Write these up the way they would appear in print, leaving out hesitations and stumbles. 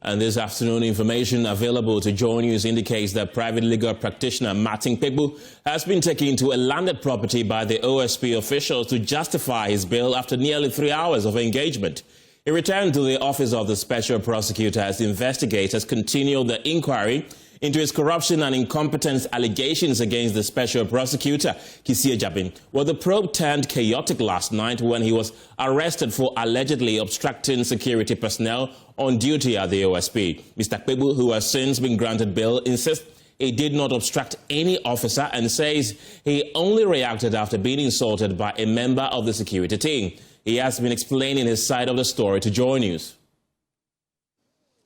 And this afternoon, information available to Joy News indicates that private legal practitioner Martin Kpebu has been taken to a landed property by the OSP officials to justify his bail after nearly 3 hours of engagement. He returned to the office of the special prosecutor as investigators continue the inquiry into his corruption and incompetence allegations against the special prosecutor, Bagbin. Well, the probe turned chaotic last night when he was arrested for allegedly obstructing security personnel on duty at the OSP. Mr. Kpebu, who has since been granted bail, insists he did not obstruct any officer and says he only reacted after being insulted by a member of the security team. He has been explaining his side of the story to Joy News.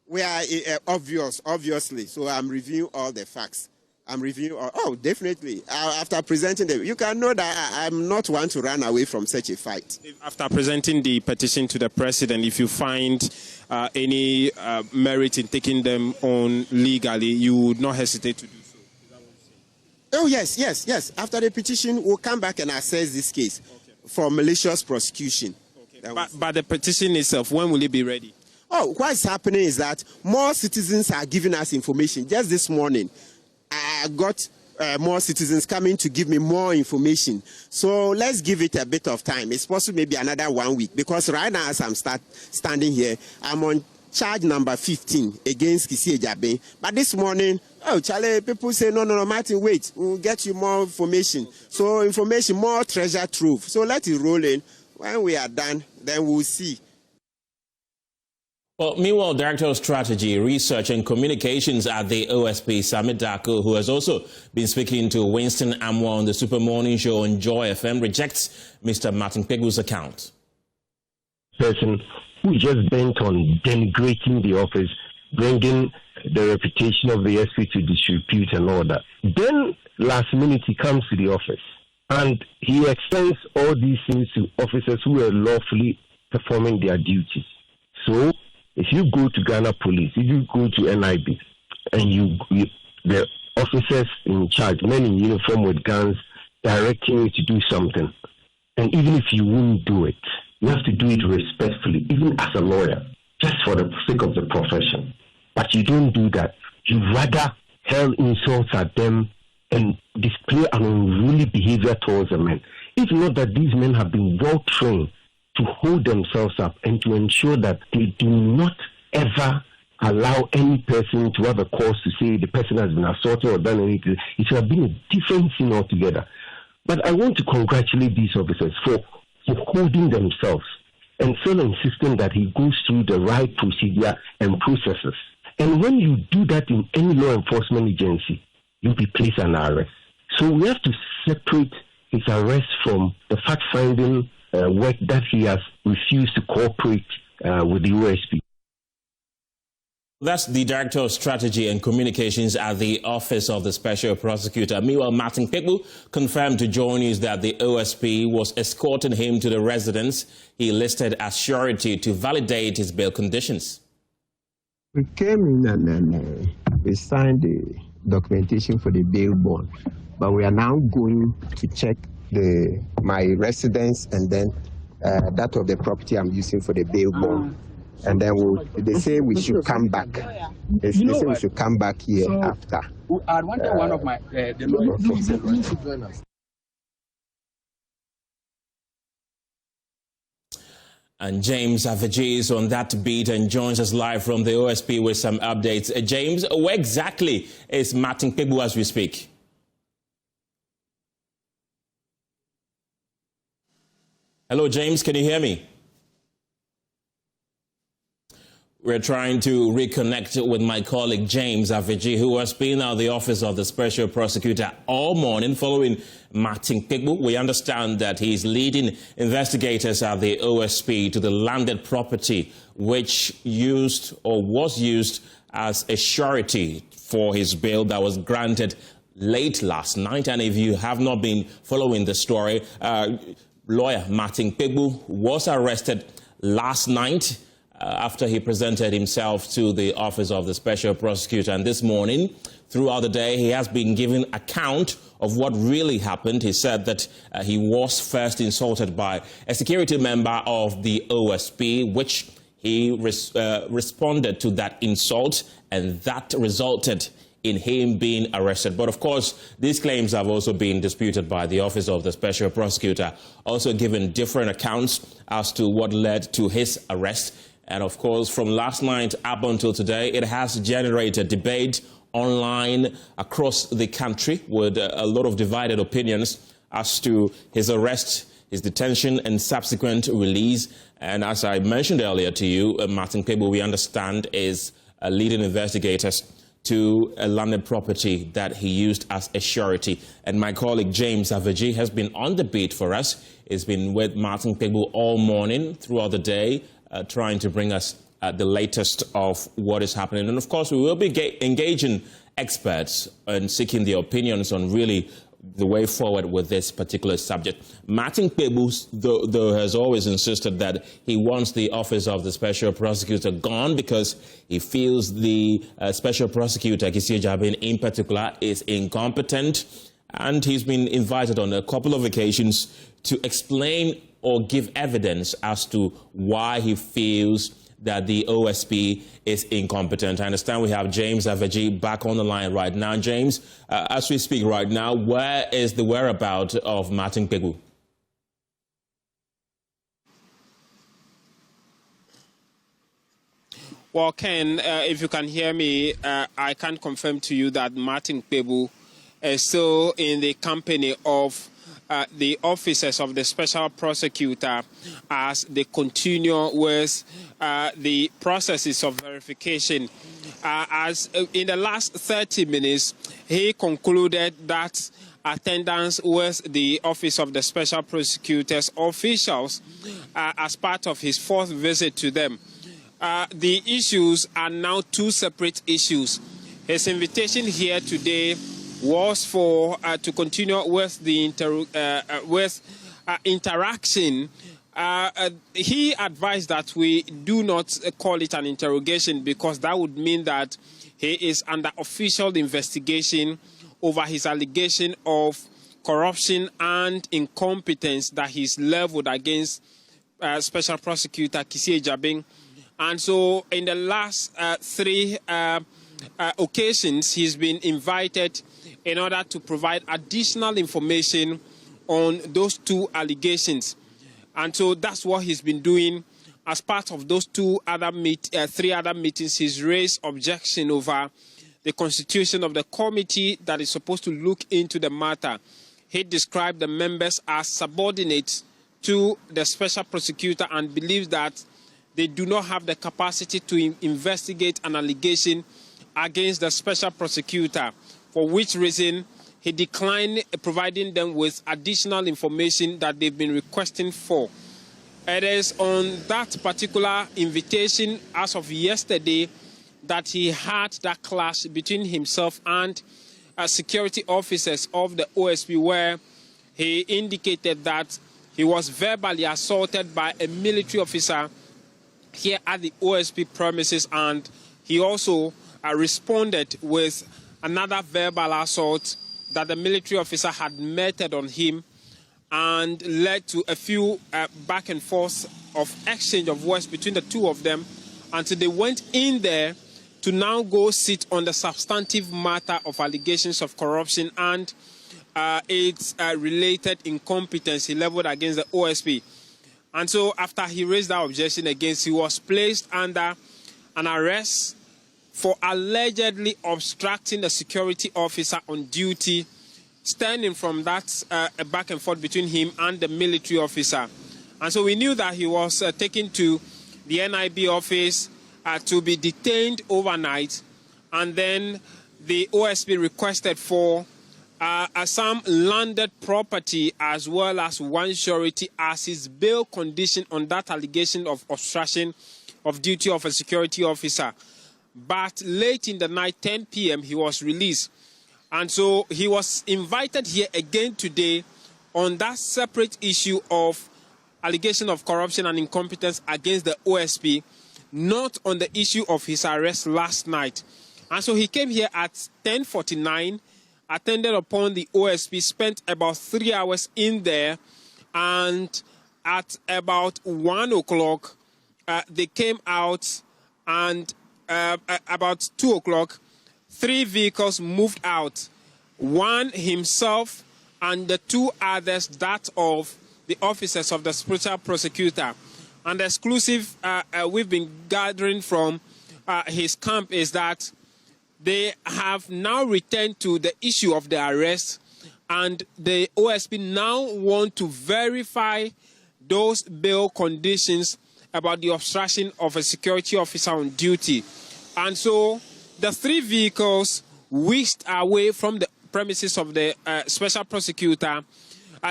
We are obviously, so I'm reviewing all the facts. I'm reviewing all, definitely. After presenting them, you can know that I'm not one to run away from such a fight. After presenting the petition to the president, if you find any merit in taking them on legally, you would not hesitate to do so. Is that what you're saying? Oh, yes. After the petition, we'll come back and assess this case for malicious prosecution. Okay. But the petition itself, when will it be ready? Oh, what's happening is that more citizens are giving us information. Just this morning, I got more citizens coming to give me more information. So let's give it a bit of time. It's possible maybe another 1 week, because right now as I'm standing here, I'm on charge number 15 against Bagbin. But this morning, Charlie, people say, no, Martin, wait, we'll get you more information. So information, more treasure trove. So let it roll in. When we are done, then we'll see. Well, meanwhile, Director of Strategy, Research and Communications at the OSP, Samit Dako, who has also been speaking to Winston Amwa on the Super Morning Show on Joy FM, rejects Mr. Martin Kpebu's account. Person who just bent on denigrating the office, bringing the reputation of the SP to disrepute and all that. Then, last minute, he comes to the office and he extends all these things to officers who are lawfully performing their duties. So, if you go to Ghana Police, if you go to NIB, and the officers in charge, men in uniform with guns, directing you to do something, and even if you won't do it, you have to do it respectfully, even as a lawyer, just for the sake of the profession. But you don't do that. You rather hurl insults at them and display an unruly behavior towards the men. If not that these men have been well trained to hold themselves up and to ensure that they do not ever allow any person to have a cause to say the person has been assaulted or done anything. It should have been a different thing altogether. But I want to congratulate these officers for holding themselves and still insisting that he goes through the right procedure and processes. And when you do that in any law enforcement agency, you'll be placed under arrest. So we have to separate his arrest from the fact-finding work that he has refused to cooperate with the OSP. That's the Director of Strategy and Communications at the Office of the Special Prosecutor. Meanwhile, Martin Kpebu confirmed to Joy News that the OSP was escorting him to the residence he listed as surety to validate his bail conditions. We came in and we signed the documentation for the bail bond, but we are now going to check my residence and then that of the property I'm using for the bail bond. And then they say we should come back. They say we should come back here after. I wanted one of my And James Aveji is on that beat and joins us live from the OSP with some updates. James, where exactly is Martin Kpebu as we speak? Hello, James, can you hear me? We're trying to reconnect with my colleague James Aveji, who has been at the office of the special prosecutor all morning following Martin Kpebu. We understand that he's leading investigators at the OSP to the landed property, which was used as a surety for his bail that was granted late last night. And if you have not been following the story, lawyer Martin Kpebu was arrested last night after he presented himself to the office of the special prosecutor. And this morning, throughout the day, he has been given account of what really happened. He said that he was first insulted by a security member of the OSP, which he responded to that insult, and that resulted in him being arrested. But of course, these claims have also been disputed by the Office of the Special Prosecutor, also given different accounts as to what led to his arrest. And of course, from last night up until today, it has generated debate online across the country with a lot of divided opinions as to his arrest, his detention and subsequent release. And as I mentioned earlier to you, Martin Kpebu, we understand, is a leading investigator to a landed property that he used as a surety. And my colleague James Aveji has been on the beat for us. He's been with Martin Kpebu all morning throughout the day, trying to bring us the latest of what is happening. And of course, we will be engaging experts and seeking their opinions on really the way forward with this particular subject. Martin Kpebu, though, has always insisted that he wants the Office of the Special Prosecutor gone because he feels the Special Prosecutor, Kissie Jabin in particular, is incompetent. And he's been invited on a couple of occasions to explain or give evidence as to why he feels that the OSP is incompetent. I understand we have James Aveji back on the line right now. James, as we speak right now, where is the whereabouts of Martin Kpebu? Well, Ken, if you can hear me, I can confirm to you that Martin Kpebu is still in the company of the officers of the Special Prosecutor as they continue with the processes of verification. As in the last 30 minutes, he concluded that attendance with the Office of the Special Prosecutor's officials as part of his fourth visit to them. The issues are now two separate issues. His invitation here today was for to continue with the interaction. He advised that we do not call it an interrogation because that would mean that he is under official investigation over his allegation of corruption and incompetence that he's leveled against Special Prosecutor Kissie Jabin. And so in the last three occasions, he's been invited in order to provide additional information on those two allegations. And so that's what he's been doing. As part of those three other meetings, he's raised objection over the constitution of the committee that is supposed to look into the matter. He described the members as subordinates to the Special Prosecutor and believes that they do not have the capacity to investigate an allegation against the Special Prosecutor, for which reason he declined providing them with additional information that they've been requesting for. It is on that particular invitation, as of yesterday, that he had that clash between himself and security officers of the OSP, where he indicated that he was verbally assaulted by a military officer here at the OSP premises, and he also responded with another verbal assault that the military officer had meted on him and led to a few back and forth of exchange of words between the two of them until they went in there to now go sit on the substantive matter of allegations of corruption and its related incompetence he leveled against the OSP. And so after he raised that objection against, he was placed under an arrest for allegedly obstructing the security officer on duty, stemming from that back and forth between him and the military officer. And so we knew that he was taken to the NIB office to be detained overnight, and then the OSP requested for some landed property as well as one surety as his bail condition on that allegation of obstruction of duty of a security officer. But late in the night, 10 p.m., he was released. And so he was invited here again today on that separate issue of allegation of corruption and incompetence against the OSP, not on the issue of his arrest last night. And so he came here at 10:49, attended upon the OSP, spent about 3 hours in there, and at about 1 o'clock they came out, and about 2 o'clock, 3 vehicles moved out. One himself and the 2 others, that of the officers of the special prosecutor. And the exclusive we've been gathering from his camp is that they have now returned to the issue of the arrest, and the OSP now want to verify those bail conditions about the obstruction of a security officer on duty. And so the 3 vehicles whisked away from the premises of the special prosecutor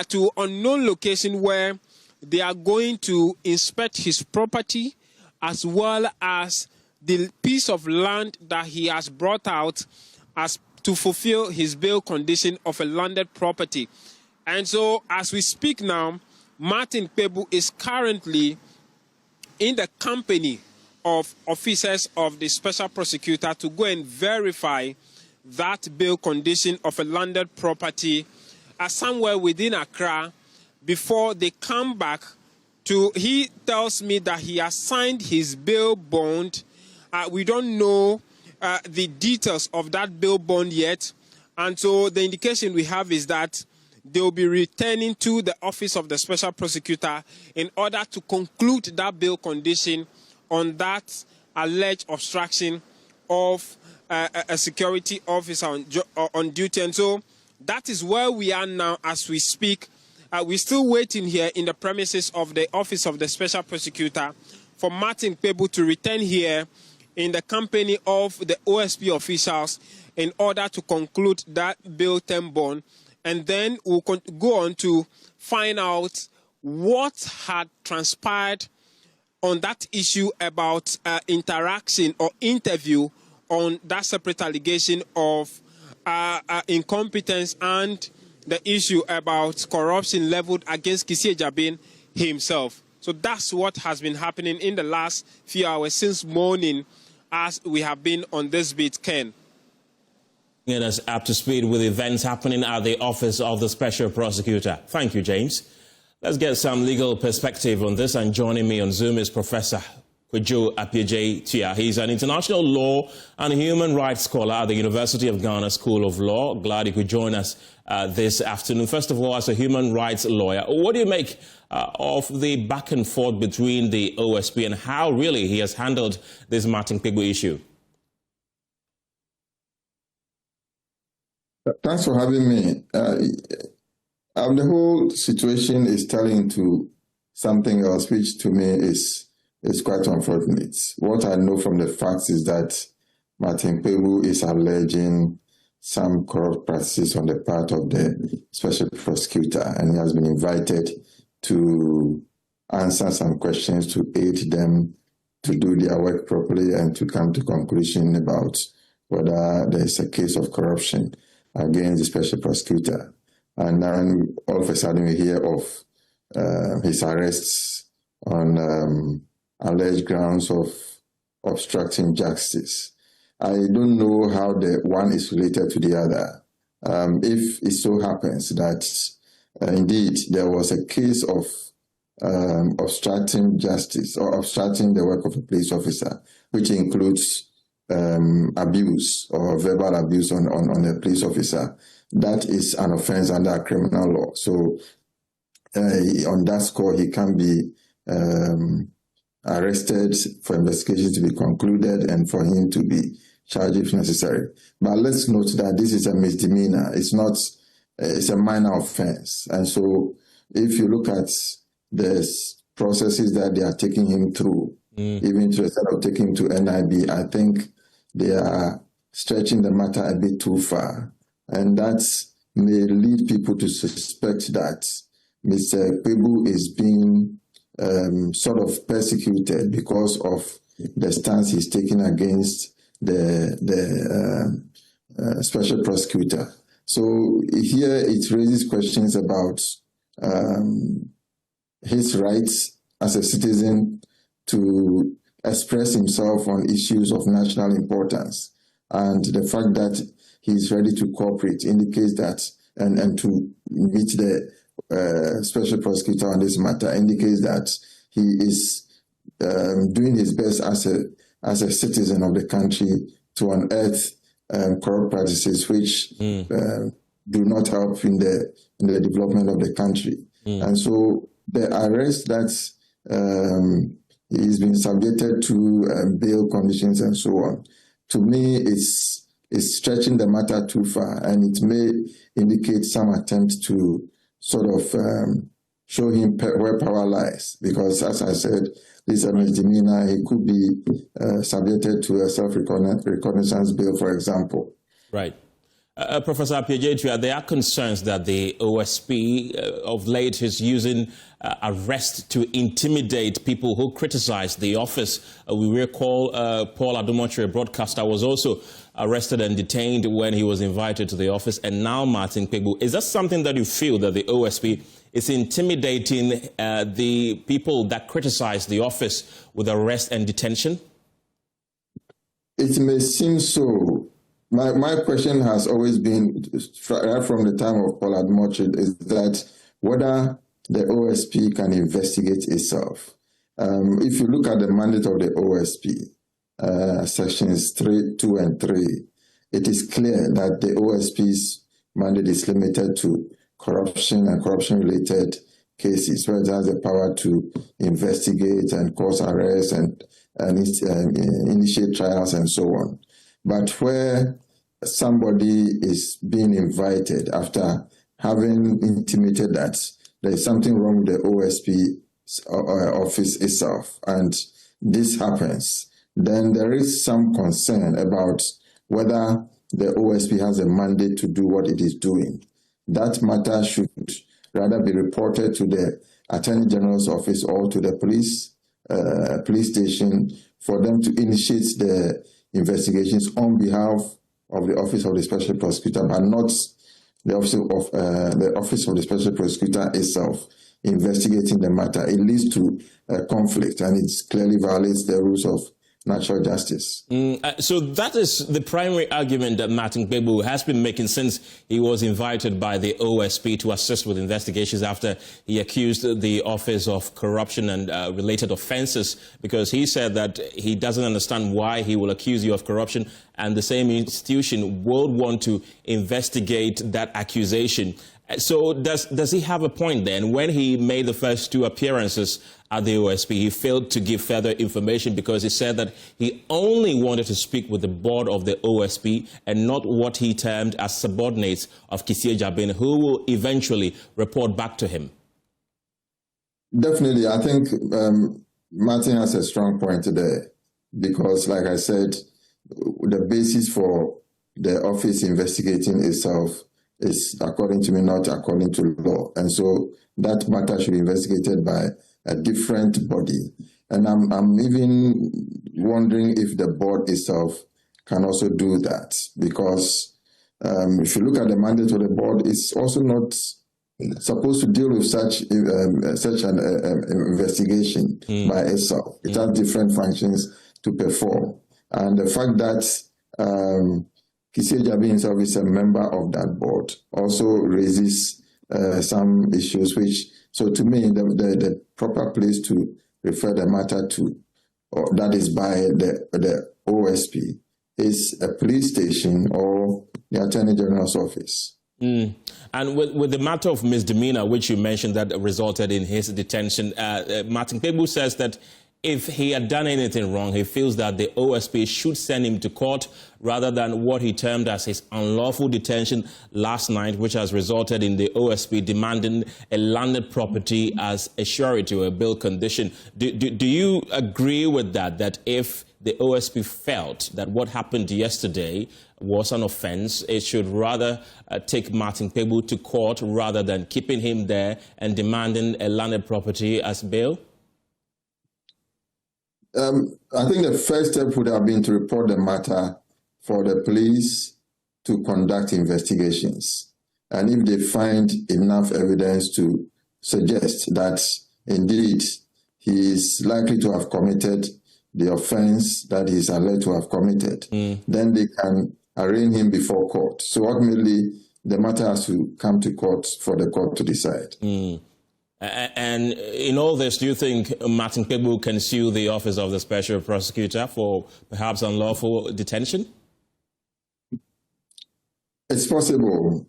to unknown location, where they are going to inspect his property as well as the piece of land that he has brought out as to fulfill his bail condition of a landed property. And so as we speak now, Martin Kpebu is currently in the company of officers of the special prosecutor to go and verify that bail condition of a landed property somewhere within Accra before they come back to, he tells me that he has signed his bail bond. We don't know the details of that bail bond yet. And so the indication we have is that they will be returning to the office of the special prosecutor in order to conclude that bail condition on that alleged obstruction of a security officer on duty. And so that is where we are now as we speak. We're still waiting here in the premises of the office of the special prosecutor for Martin Kpebu to return here in the company of the OSP officials in order to conclude that bail term bond. And then we'll go on to find out what had transpired on that issue about interaction or interview on that separate allegation of incompetence and the issue about corruption leveled against Kissie Jabin himself. So that's what has been happening in the last few hours since morning as we have been on this beat, Ken. Get us up to speed with events happening at the office of the special prosecutor. Thank you, James. Let's get some legal perspective on this, and joining me on Zoom is Professor Appiagyei. He's an international law and human rights scholar at the University of Ghana School of Law. Glad you could join us this afternoon. First of all, as a human rights lawyer, what do you make of the back and forth between the OSP and how really he has handled this Martin Kpebu issue? Thanks for having me. The whole situation is turning to something else, which to me is quite unfortunate. What I know from the facts is that Martin Kpebu is alleging some corrupt practices on the part of the special prosecutor, and he has been invited to answer some questions to aid them to do their work properly and to come to conclusion about whether there is a case of corruption against the special prosecutor. And then all of a sudden we hear of his arrests on alleged grounds of obstructing justice. I don't know how the one is related to the other. If it so happens that indeed there was a case of obstructing justice or obstructing the work of a police officer, which includes abuse or verbal abuse on a police officer, that is an offense under criminal law. So on that score, he can be arrested for investigation to be concluded and for him to be charged if necessary. But let's note that this is a misdemeanor. It's not, it's a minor offense. And so if you look at the processes that they are taking him through, even to instead of taking him to NIB, I think they are stretching the matter a bit too far. And that may lead people to suspect that Mr. Kpebu is being sort of persecuted because of the stance he's taking against the special prosecutor. So here it raises questions about his rights as a citizen to express himself on issues of national importance. And the fact that he's ready to cooperate indicates that, and to meet the special prosecutor on this matter indicates that he is doing his best as a citizen of the country to unearth corrupt practices which do not help in the development of the country. And so the arrest that he's been subjected to, bail conditions and so on, to me is stretching the matter too far, and it may indicate some attempt to sort of show him where power lies, because as I said, this is a misdemeanor. He could be subjected to a self-recognizance bill, for example. Right. Professor Appiah-Gyetua, there are concerns that the OSP of late is using arrest to intimidate people who criticize the office. We recall Paul Adumotre, a broadcaster, was also arrested and detained when he was invited to the office, and now Martin Kpebu. Is that something that you feel that the OSP is intimidating the people that criticize the office with arrest and detention? It may seem so. My question has always been, right from the time of Paul Adumotre, is that whether the OSP can investigate itself. If you look at the mandate of the OSP, sections 3, 2, and 3, it is clear that the OSP's mandate is limited to corruption and corruption-related cases, where it has the power to investigate and cause arrests and initiate trials and so on. But where somebody is being invited after having intimated that there is something wrong with the OSP office itself, and this happens, then there is some concern about whether the OSP has a mandate to do what it is doing. That matter should rather be reported to the Attorney General's office or to the police station for them to initiate the investigations on behalf of the Office of the Special Prosecutor, but not the Office of the Special Prosecutor itself investigating the matter. It leads to conflict, and it clearly violates the rules of natural justice. So that is the primary argument that Martin Kpebu has been making since he was invited by the OSP to assist with investigations after he accused the Office of Corruption and related offences, because he said that he doesn't understand why he will accuse you of corruption and the same institution would want to investigate that accusation. So does he have a point then? When he made the first two appearances at the OSP, he failed to give further information because he said that he only wanted to speak with the board of the OSP and not what he termed as subordinates of Kissie Jabin, who will eventually report back to him. Definitely. I think Martin has a strong point there because, like I said, the basis for the office investigating itself is, according to me, not according to law. And so that matter should be investigated by a different body. And I'm even wondering if the board itself can also do that, because if you look at the mandate of the board, it's also not supposed to deal with such an investigation by itself. It has different functions to perform. And the fact that Kissie Jabin himself is a member of that board also raises some issues which, so to me, the proper place to refer the matter to, or that is by the OSP, is a police station or the Attorney General's office. And with the matter of misdemeanor, which you mentioned that resulted in his detention, Martin Kpebu says that if he had done anything wrong, he feels that the OSP should send him to court rather than what he termed as his unlawful detention last night, which has resulted in the OSP demanding a landed property as a surety or a bail condition. Do you agree with that, that if the OSP felt that what happened yesterday was an offense, it should rather take Martin Kpebu to court rather than keeping him there and demanding a landed property as bail? I think the first step would have been to report the matter for the police to conduct investigations. And if they find enough evidence to suggest that indeed he is likely to have committed the offense that he is alleged to have committed, then they can arraign him before court. So ultimately, the matter has to come to court for the court to decide. And in all this, do you think Martin Kpebu can sue the Office of the Special Prosecutor for perhaps unlawful detention? It's possible.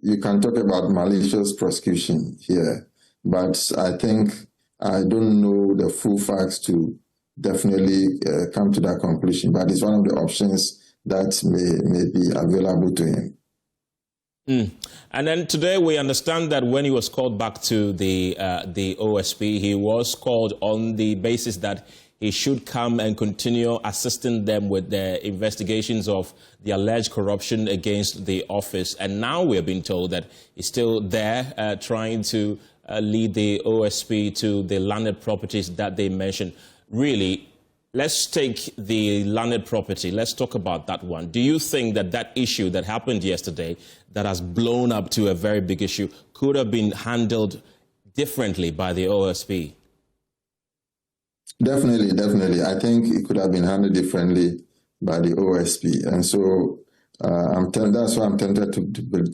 You can talk about malicious prosecution here, but I think I don't know the full facts to definitely come to that conclusion, but it's one of the options that may be available to him. And then today we understand that when he was called back to the OSP, he was called on the basis that he should come and continue assisting them with the investigations of the alleged corruption against the office. And now we're being told that he's still there trying to lead the OSP to the landed properties that they mentioned. Really, let's take the landed property. Let's talk about that one. Do you think that that issue that happened yesterday that has blown up to a very big issue could have been handled differently by the OSP? Definitely. I think it could have been handled differently by the OSP. And so that's why I'm tempted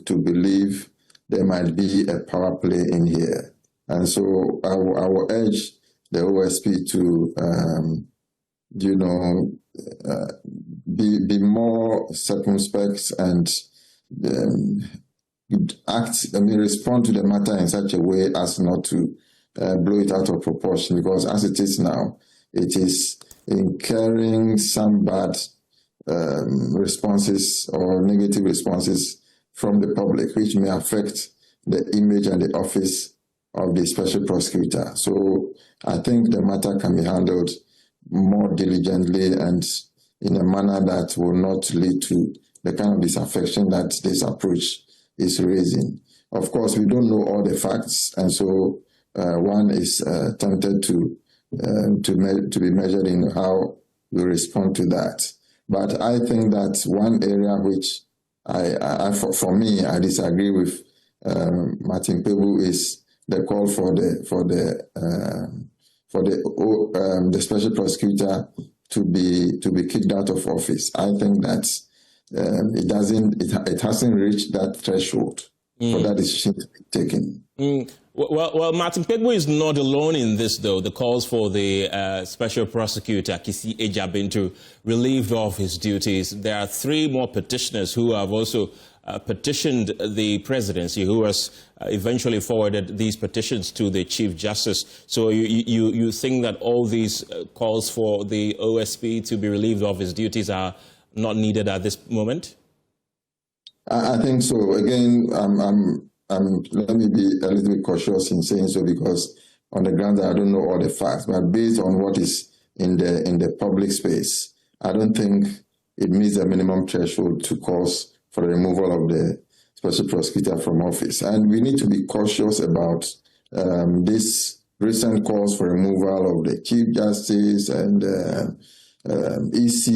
to believe there might be a power play in here. And so I will urge the OSP to be more circumspect and respond to the matter in such a way as not to blow it out of proportion, because as it is now, it is incurring some bad responses or negative responses from the public, which may affect the image and the office of the special prosecutor. So I think the matter can be handled more diligently and in a manner that will not lead to the kind of disaffection that this approach is raising. Of course, we don't know all the facts, and so one is tempted to be measured in how we respond to that. But I think that one area which for me, I disagree with Martin Kpebu is the call for the special prosecutor to be kicked out of office. I think that it hasn't reached that threshold for that decision to be taken. Well, Martin Kpebu is not alone in this, though. The calls for the special prosecutor, Kisi Ejabin, to relieved of his duties. There are 3 more petitioners who have also petitioned the presidency, who has eventually forwarded these petitions to the Chief Justice. So you think that all these calls for the OSP to be relieved of his duties are not needed at this moment? I think so. Again, let me be a little bit cautious in saying so, because on the ground I don't know all the facts, but based on what is in the public space, I don't think it meets the minimum threshold to cause for the removal of the special prosecutor from office. And we need to be cautious about this recent calls for removal of the Chief Justice and EC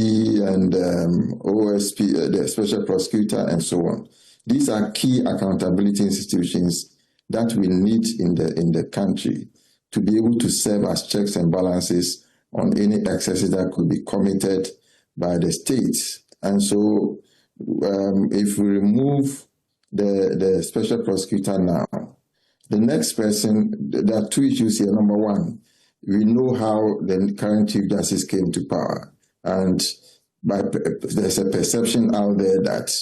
and OSP, the special prosecutor, and so on. These are key accountability institutions that we need in the country to be able to serve as checks and balances on any excesses that could be committed by the states. And so if we remove the special prosecutor now, the next person, there are 2 issues here. Number one, we know how the current Chief Justice came to power. And there's a perception out there that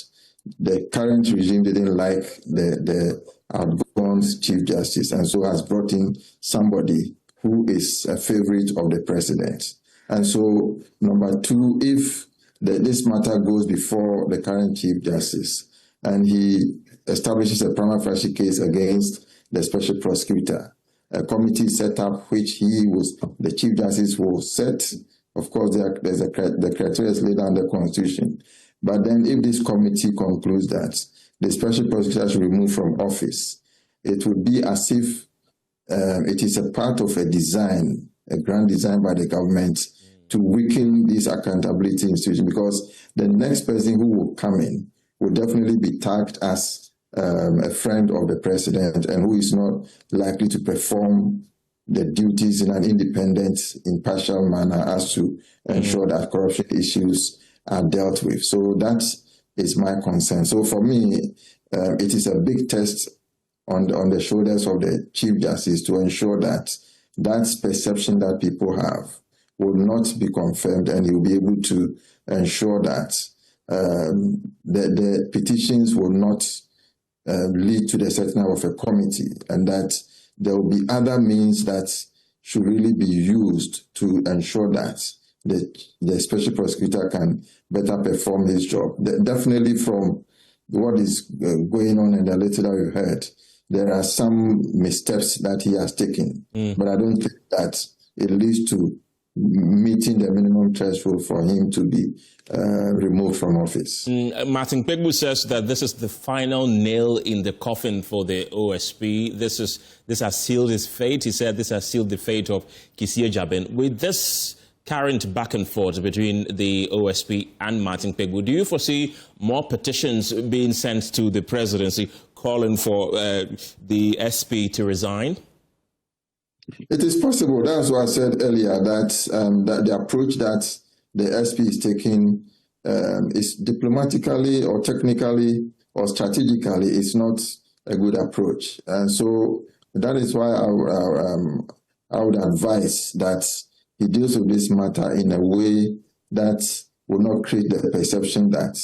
the current regime didn't like the outgone Chief Justice, and so has brought in somebody who is a favorite of the president. And so, number 2, if this matter goes before the current Chief Justice and he establishes a prima facie case against the special prosecutor, a committee set up which the Chief Justice will set. Of course, the criteria is laid down in the Constitution. But then if this committee concludes that the special prosecutor should be removed from office, it would be as if it is a part of a grand design by the government to weaken these accountability institutions, because the next person who will come in will definitely be tagged as a friend of the president and who is not likely to perform the duties in an independent, impartial manner as to ensure that corruption issues are dealt with. So that is my concern. So for me, it is a big test on the shoulders of the Chief Justice to ensure that that perception that people have will not be confirmed, and he will be able to ensure that the petitions will not lead to the setting up of a committee, and that there will be other means that should really be used to ensure that the special prosecutor can better perform his job. Definitely from what is going on in the letter that we've heard, there are some missteps that he has taken, but I don't think that it leads to meeting the minimum threshold for him to be removed from office. Martin Kpebu says that this is the final nail in the coffin for the OSP. This has sealed his fate. He said this has sealed the fate of Kissie Jabin. With this current back and forth between the OSP and Martin Kpebu, do you foresee more petitions being sent to the presidency calling for the SP to resign? It is possible. That's what I said earlier, that the approach that the SP is taking is diplomatically or technically or strategically is not a good approach. And so that is why I would advise that he deals with this matter in a way that will not create the perception that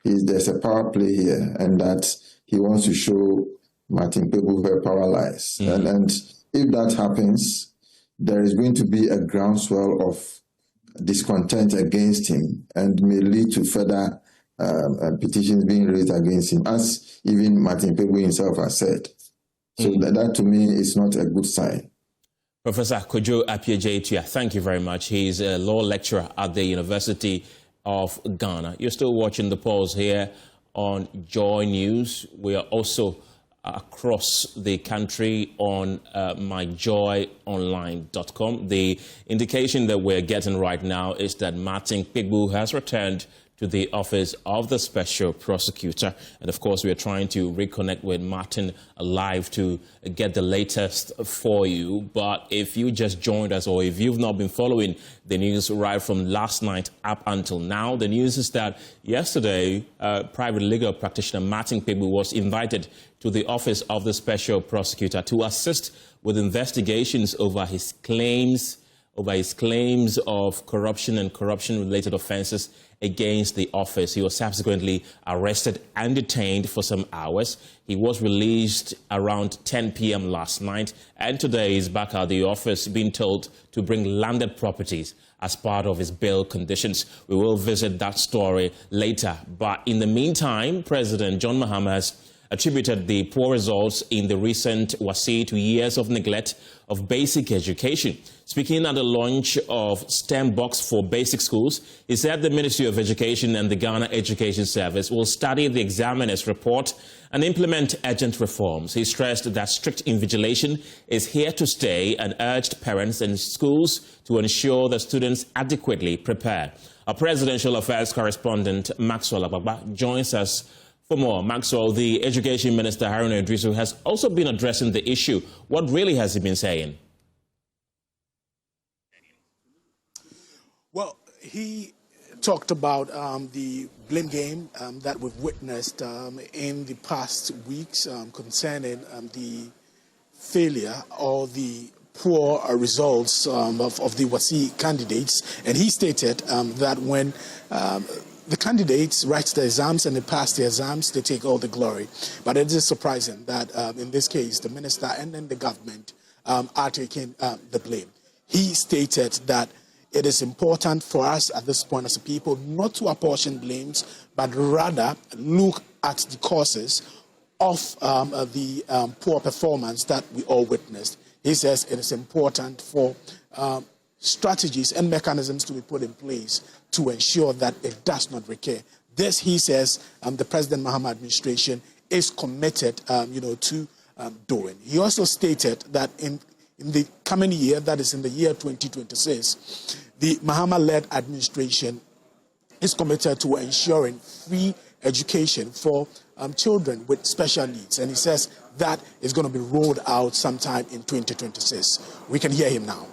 there's a power play here and that he wants to show Martin Kpebu where power lies. And if that happens, there is going to be a groundswell of discontent against him and may lead to further petitions being raised against him, as even Martin Kpebu himself has said. So that to me is not a good sign. Professor Kojo Appiah-Jaitua, thank you very much. He's a law lecturer at the University of Ghana. You're still watching The Pulse here on Joy News. We are also across the country on myjoyonline.com. The indication that we're getting right now is that Martin Kpebu has returned to the office of the special prosecutor. And of course, we are trying to reconnect with Martin live to get the latest for you. But if you just joined us, or if you've not been following the news right from last night up until now, the news is that yesterday, private legal practitioner Martin Kpebu was invited to the office of the special prosecutor to assist with investigations over his claims of corruption and corruption-related offenses against the office. He was subsequently arrested and detained for some hours. He was released around 10 p.m. last night, and today he's back at the office being told to bring landed properties as part of his bail conditions. We will visit that story later. But in the meantime, President John Mahama has attributed the poor results in the recent WASSCE to years of neglect of basic education. Speaking at the launch of STEM Box for Basic Schools, he said the Ministry of Education and the Ghana Education Service will study the examiner's report and implement urgent reforms. He stressed that strict invigilation is here to stay and urged parents and schools to ensure the students adequately prepare. Our presidential affairs correspondent, Maxwell Agbagba, joins us for more. Maxwell, the Education Minister, Haruna Idrisu, has also been addressing the issue. What really has he been saying? Well, he talked about the blame game that we've witnessed in the past weeks concerning the failure or the poor results of the WASSCE candidates. And he stated that when the candidates write the exams and they pass the exams, they take all the glory. But it is surprising that in this case, the minister and then the government are taking the blame. He stated that it is important for us at this point as a people not to apportion blames, but rather look at the causes of the poor performance that we all witnessed. He says it is important for strategies and mechanisms to be put in place to ensure that it does not recur. This, he says, the President Mahama administration is committed, to doing. He also stated that in the coming year, that is in the year 2026, the Mahama-led administration is committed to ensuring free education for children with special needs. And he says that is going to be rolled out sometime in 2026. We can hear him now.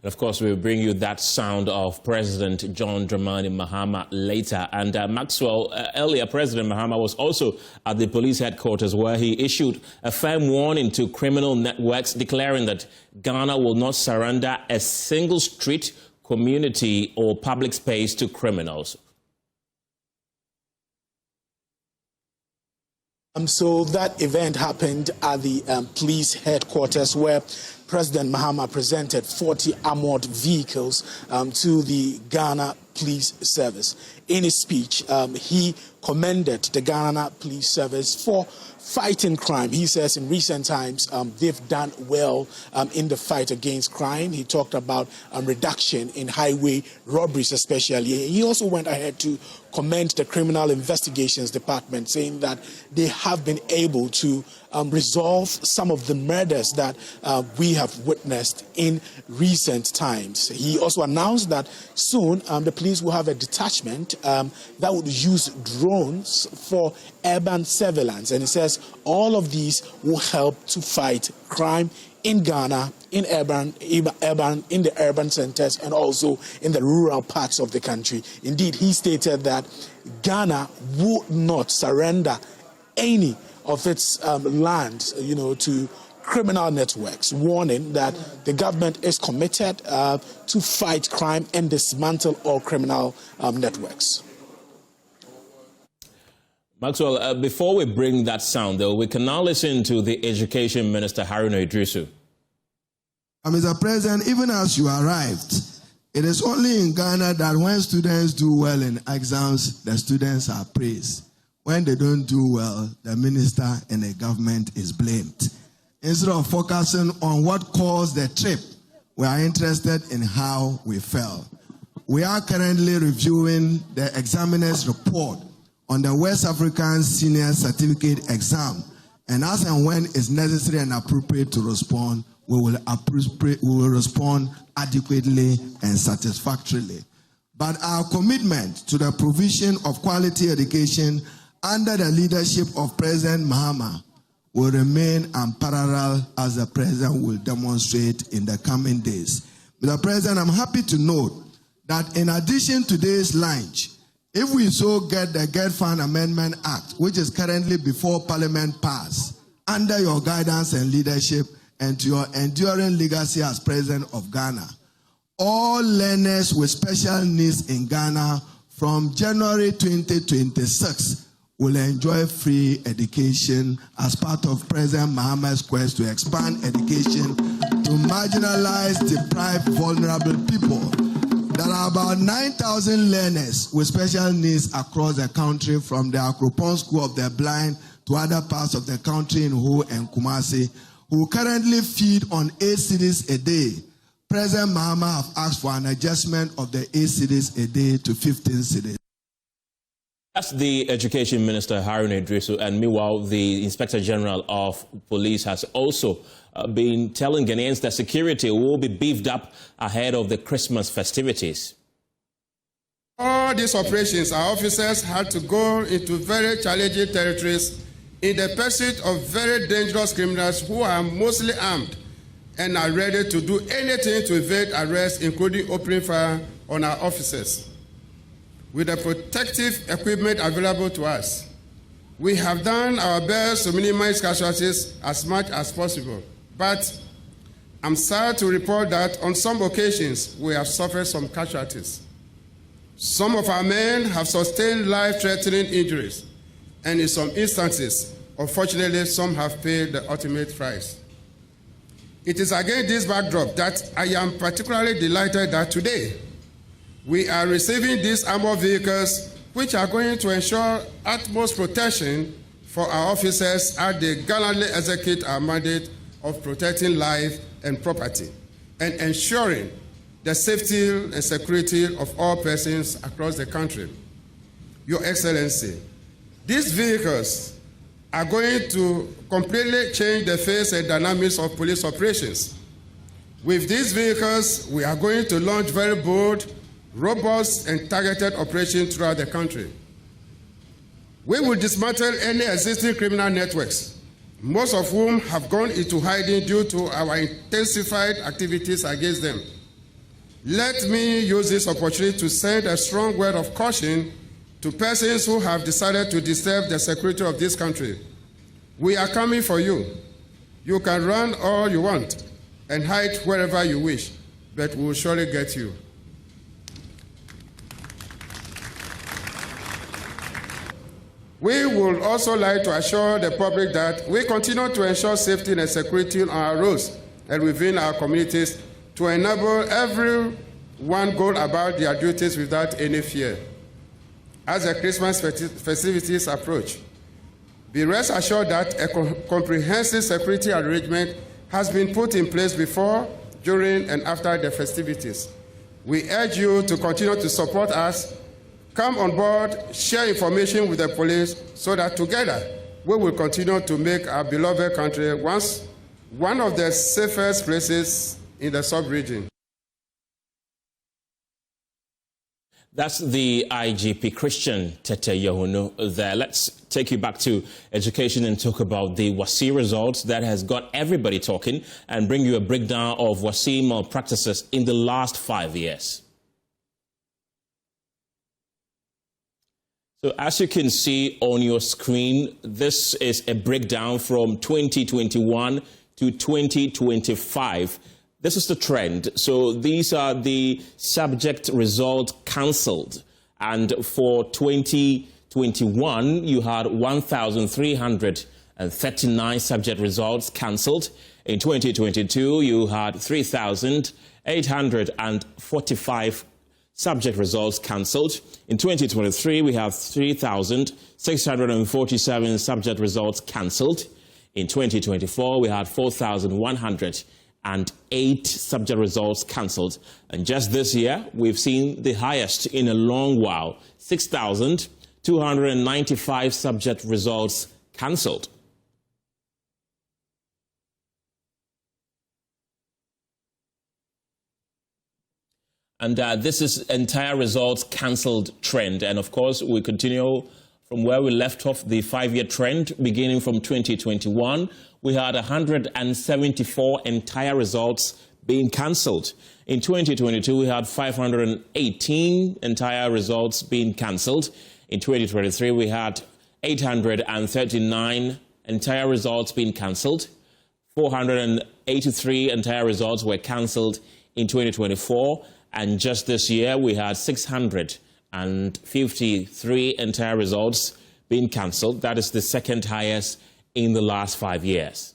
And of course, we'll bring you that sound of President John Dramani Mahama later. And Maxwell, earlier, President Mahama was also at the police headquarters where he issued a firm warning to criminal networks, declaring that Ghana will not surrender a single street, community or public space to criminals. So that event happened at the police headquarters where President Mahama presented 40 armored vehicles to the Ghana Police Service. In his speech, he commended the Ghana Police Service for fighting crime. He says in recent times they've done well in the fight against crime. He talked about reduction in highway robberies especially. He also went ahead to commend the Criminal Investigations Department, saying that they have been able to resolve some of the murders that we have witnessed in recent times. He also announced that soon the police will have a detachment that would use drones for urban surveillance. And he says all of these will help to fight crime in Ghana, in the urban centers, and also in the rural parts of the country. Indeed, he stated that Ghana would not surrender any of its land, to criminal networks, warning that the government is committed to fight crime and dismantle all criminal networks. Maxwell, before we bring that sound, though, we can now listen to the Education Minister, Haruna Idrisu. Mr. President, even as you arrived, it is only in Ghana that when students do well in exams, the students are praised. When they don't do well, the minister and the government is blamed. Instead of focusing on what caused the trip, we are interested in how we fell. We are currently reviewing the examiner's report on the West African Senior Certificate exam, and as and when it's necessary and appropriate to respond, we will respond adequately and satisfactorily. But our commitment to the provision of quality education under the leadership of President Mahama will remain unparalleled, as the President will demonstrate in the coming days. Mr. President, I'm happy to note that in addition to this lunch, if we so get the Get Fund Amendment Act, which is currently before Parliament passed, under your guidance and leadership and to your enduring legacy as President of Ghana, all learners with special needs in Ghana from January 2026 will enjoy free education as part of President Mahama's quest to expand education to marginalized, deprived, vulnerable people. There are about 9,000 learners with special needs across the country, from the Akropong School of the Blind to other parts of the country in Ho and Kumasi, who currently feed on 8 cedis a day. President Mahama have asked for an adjustment of the 8 cedis a day to 15 cedis. That's the Education Minister, Haruna Idrisu, and meanwhile, the Inspector General of Police has also been telling Ghanaians that security will be beefed up ahead of the Christmas festivities. All these operations, our officers had to go into very challenging territories in the pursuit of very dangerous criminals who are mostly armed and are ready to do anything to evade arrest, including opening fire on our officers. With the protective equipment available to us, we have done our best to minimize casualties as much as possible. But I'm sad to report that on some occasions we have suffered some casualties. Some of our men have sustained life-threatening injuries, and in some instances, unfortunately, some have paid the ultimate price. It is against this backdrop that I am particularly delighted that today we are receiving these armored vehicles, which are going to ensure utmost protection for our officers as they gallantly execute our mandate of protecting life and property and ensuring the safety and security of all persons across the country. Your Excellency, these vehicles are going to completely change the face and dynamics of police operations. With these vehicles, we are going to launch very bold, robust, and targeted operations throughout the country. We will dismantle any existing criminal networks, most of whom have gone into hiding due to our intensified activities against them. Let me use this opportunity to send a strong word of caution to persons who have decided to disturb the security of this country. We are coming for you. You can run all you want and hide wherever you wish, but we will surely get you. We would also like to assure the public that we continue to ensure safety and security on our roads and within our communities to enable everyone go about their duties without any fear. As the Christmas festivities approach, be rest assured that a comprehensive security arrangement has been put in place before, during, and after the festivities. We urge you to continue to support us. Come on board, share information with the police so that together we will continue to make our beloved country once one of the safest places in the sub-region. That's the IGP Christian Tete Yohuno there. Let's take you back to education and talk about the WASSCE results that has got everybody talking and bring you a breakdown of WASSCE malpractices in the last 5 years. So as you can see on your screen, this is a breakdown from 2021 to 2025. This is the trend. So these are the subject results cancelled. And for 2021, you had 1,339 subject results cancelled. In 2022, you had 3,845 subject results cancelled. In 2023, we have 3,647 subject results cancelled. In 2024, we had 4,108 subject results cancelled. And just this year, we've seen the highest in a long while, 6,295 subject results cancelled. And this is entire results cancelled trend. And of course, we continue from where we left off the 5-year trend, beginning from 2021. We had 174 entire results being cancelled. In 2022, we had 518 entire results being cancelled. In 2023, we had 839 entire results being cancelled. 483 entire results were cancelled in 2024. And just this year, we had 653 entire results being cancelled. That is the second highest in the last 5 years.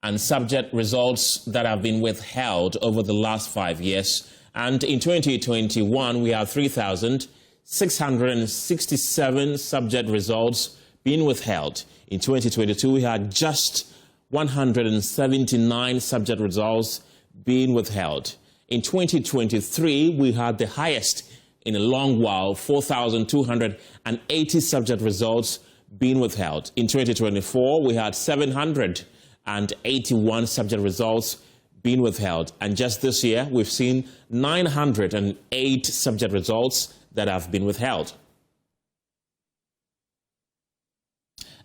And subject results that have been withheld over the last 5 years. And in 2021, we have 3,667 subject results being withheld. In 2022, we had just 179 subject results being withheld. In 2023, we had the highest in a long while, 4,280 subject results being withheld. In 2024, we had 781 subject results being withheld. And just this year, we've seen 908 subject results that have been withheld.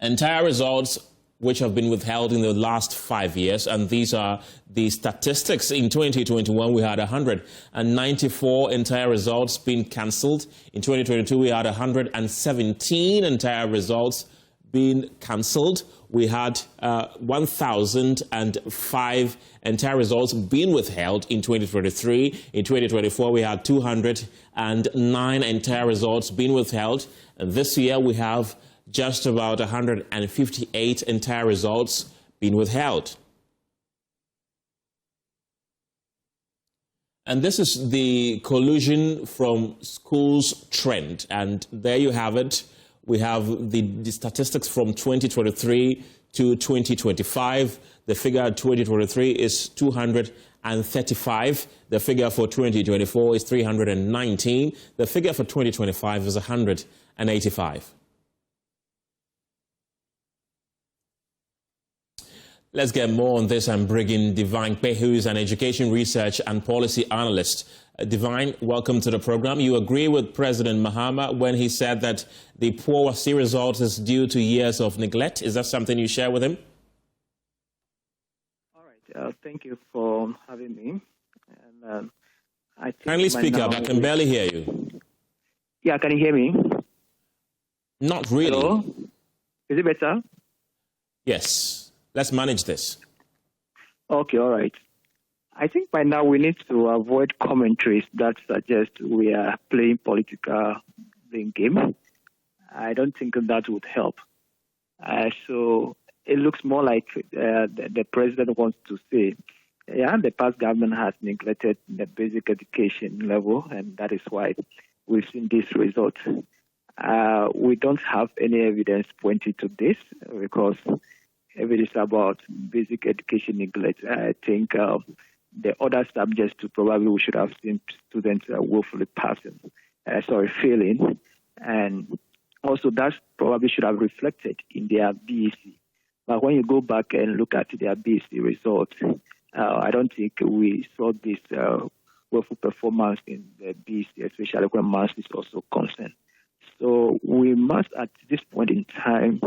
Entire results which have been withheld in the last 5 years, and these are the statistics. In 2021, we had 194 entire results being cancelled. In 2022, we had 117 entire results being cancelled. We had 1,005 entire results being withheld in 2023. In 2024, we had 209 entire results being withheld. And this year, we have just about 158 entire results being withheld. And this is the collusion from schools trend. And there you have it. We have the statistics from 2023 to 2025. The figure 2023 is 235. The figure for 2024 is 319. The figure for 2025 is 185. Let's get more on this and bring in Divine Kpebu, who is an education research and policy analyst. Divine, welcome to the program. You agree with President Mahama when he said that the poor WASSCE results is due to years of neglect. Is that something you share with him? All right. Thank you for having me. I think Kindly speak up. I can barely hear you. Yeah, can you hear me? Not really. Hello? Is it better? Yes. Let's manage this. Okay, all right. I think by now we need to avoid commentaries that suggest we are playing political game. I don't think that would help. So it looks more like the president wants to say, yeah, the past government has neglected the basic education level, and that is why we've seen this result. We don't have any evidence pointing to this because if it is about basic education neglect, I think the other subjects too, probably we should have seen students willfully failing, and also that probably should have reflected in their BEC. But when you go back and look at their BEC results, I don't think we saw this willful performance in the BEC, especially when maths is also concerned. So we must, at this point in time,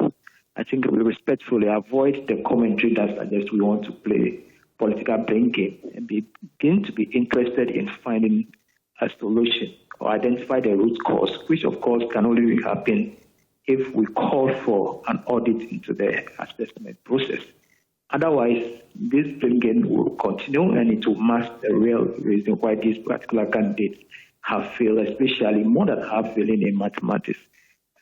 I think we respectfully avoid the commentary that suggests we want to play political blame game and begin to be interested in finding a solution or identify the root cause, which of course can only happen if we call for an audit into the assessment process. Otherwise, this blame game will continue and it will mask the real reason why these particular candidates have failed, especially more than half failing in mathematics.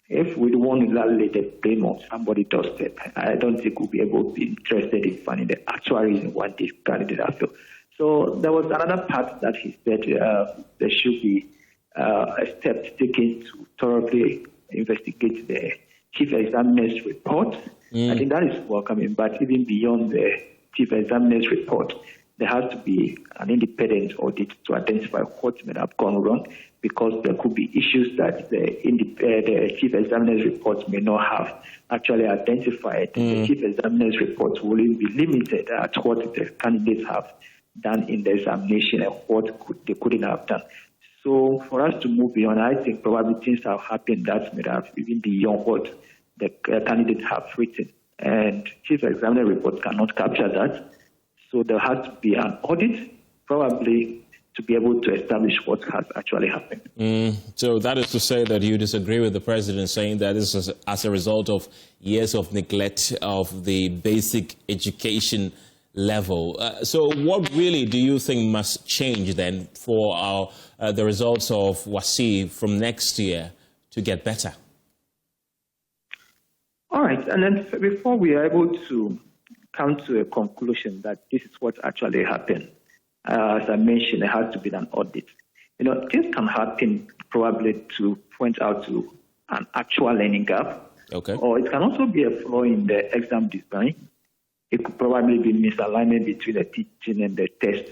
If we want to lay the blame on somebody doorstep, I don't think we'll be able to be interested in finding the actual reason why these candidates have failed. So there was another part that he said there should be a step taken to thoroughly investigate the chief examiner's report. I think that is welcoming, but even beyond the chief examiner's report, there has to be an independent audit to identify what may have gone wrong, because there could be issues that the chief examiner's report may not have actually identified. The chief examiner's report will be limited at what the candidates have done in the examination and what they couldn't have done. So for us to move beyond, I think probably things have happened that may have even beyond what the candidates have written. And chief examiner report cannot capture that. So there has to be an audit, probably, to be able to establish what has actually happened. So that is to say that you disagree with the president saying that this is as a result of years of neglect of the basic education level. So what really do you think must change then for the results of WASSCE from next year to get better? All right. And then before we are able to come to a conclusion that this is what actually happened, as I mentioned, there has to be an audit. Things can happen probably to point out to an actual learning gap. Okay. Or it can also be a flaw in the exam design. It could probably be misalignment between the teaching and the test.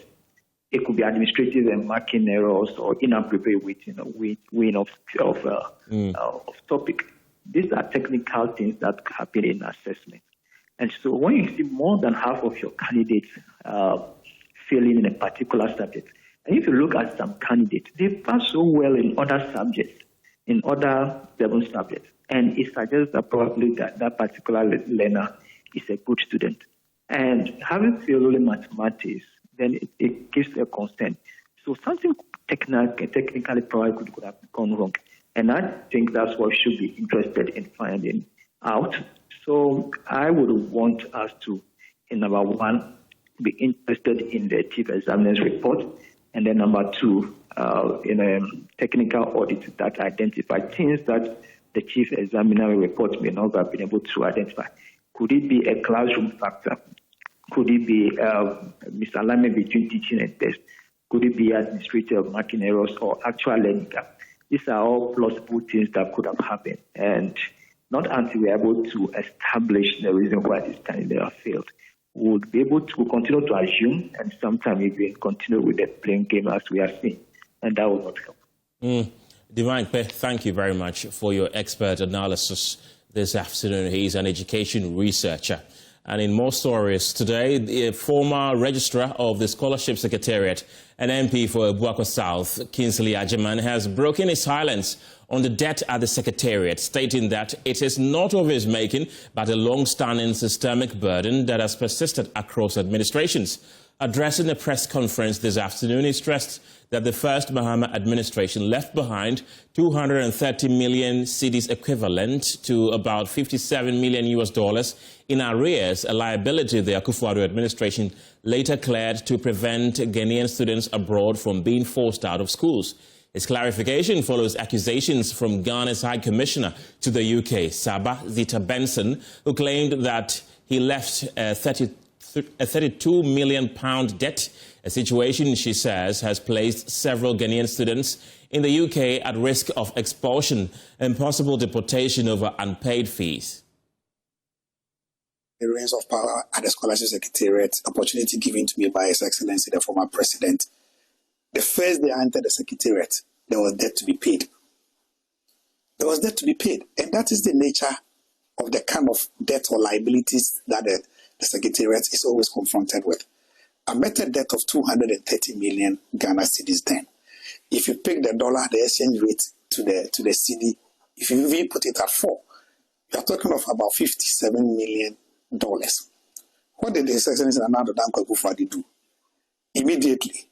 It could be administrative and marking errors or inappropriate weighting of topic. These are technical things that happen in assessment. And so when you see more than half of your candidates failing in a particular subject, and if you look at some candidates, they pass so well in other subjects, in other 7 subjects, and it suggests that probably that particular learner is a good student. And having failed in mathematics, then it gives a concern. So something technically probably could have gone wrong. And I think that's what we should be interested in finding out. So I would want us to, in number 1, be interested in the chief examiner's report, and then number 2, in a technical audit that identify things that the chief examiner report may not have been able to identify. Could it be a classroom factor? Could it be misalignment between teaching and test? Could it be administrative marking errors or actual learning gap? These are all plausible things that could have happened. And not until we are able to establish the reason why this candidate have failed, we would be able to continue to assume, and sometimes even continue with the playing game as we are seeing. And that will not help. Divine Kpe, thank you very much for your expert analysis this afternoon. He's an education researcher. And in more stories today, the former registrar of the Scholarship Secretariat and MP for Abuako South, Kingsley Agyemang, has broken his silence on the debt at the Secretariat, stating that it is not of his making, but a long-standing systemic burden that has persisted across administrations. Addressing a press conference this afternoon, he stressed that the first Mahama administration left behind 230 million cedis equivalent to about $57 million in arrears, a liability the Akufo-Addo administration later cleared to prevent Ghanaian students abroad from being forced out of schools. His clarification follows accusations from Ghana's High Commissioner to the UK, Saba Zita Benson, who claimed that he left a £32 million debt, a situation she says has placed several Ghanaian students in the UK at risk of expulsion and possible deportation over unpaid fees. The reins of power at the Scholarship Secretariat, opportunity given to me by His Excellency, the former president. The first day I entered the Secretariat, there was debt to be paid. There was debt to be paid. And that is the nature of the kind of debt or liabilities that the Secretariat is always confronted with. I met a debt of 230 million Ghana cedis then. If you pick the dollar, the exchange rate to the cedi, if you even put it at 4, you are talking of about $57 million. What did His Excellency Martin Kpebu do? Immediately,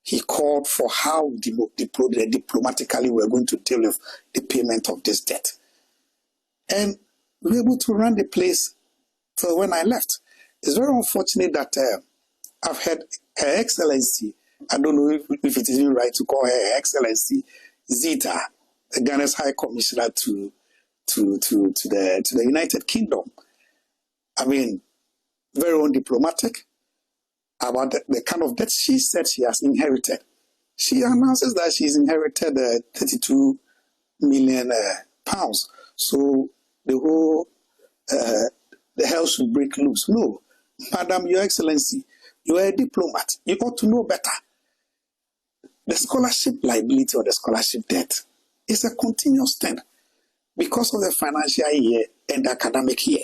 he called for how diplomatically we're going to deal with the payment of this debt. And we were able to run the place till when I left. It's very unfortunate that I've had Her Excellency, I don't know if it is even right to call her Excellency, Zita, the Ghana's High Commissioner to the United Kingdom. I mean, very undiplomatic about the kind of debt she said she has inherited. She announces that she's inherited 32 million pounds. So the whole, the hell should break loose. No, Madam, Your Excellency, you are a diplomat. You ought to know better. The scholarship liability or the scholarship debt is a continuous thing because of the financial year and the academic year.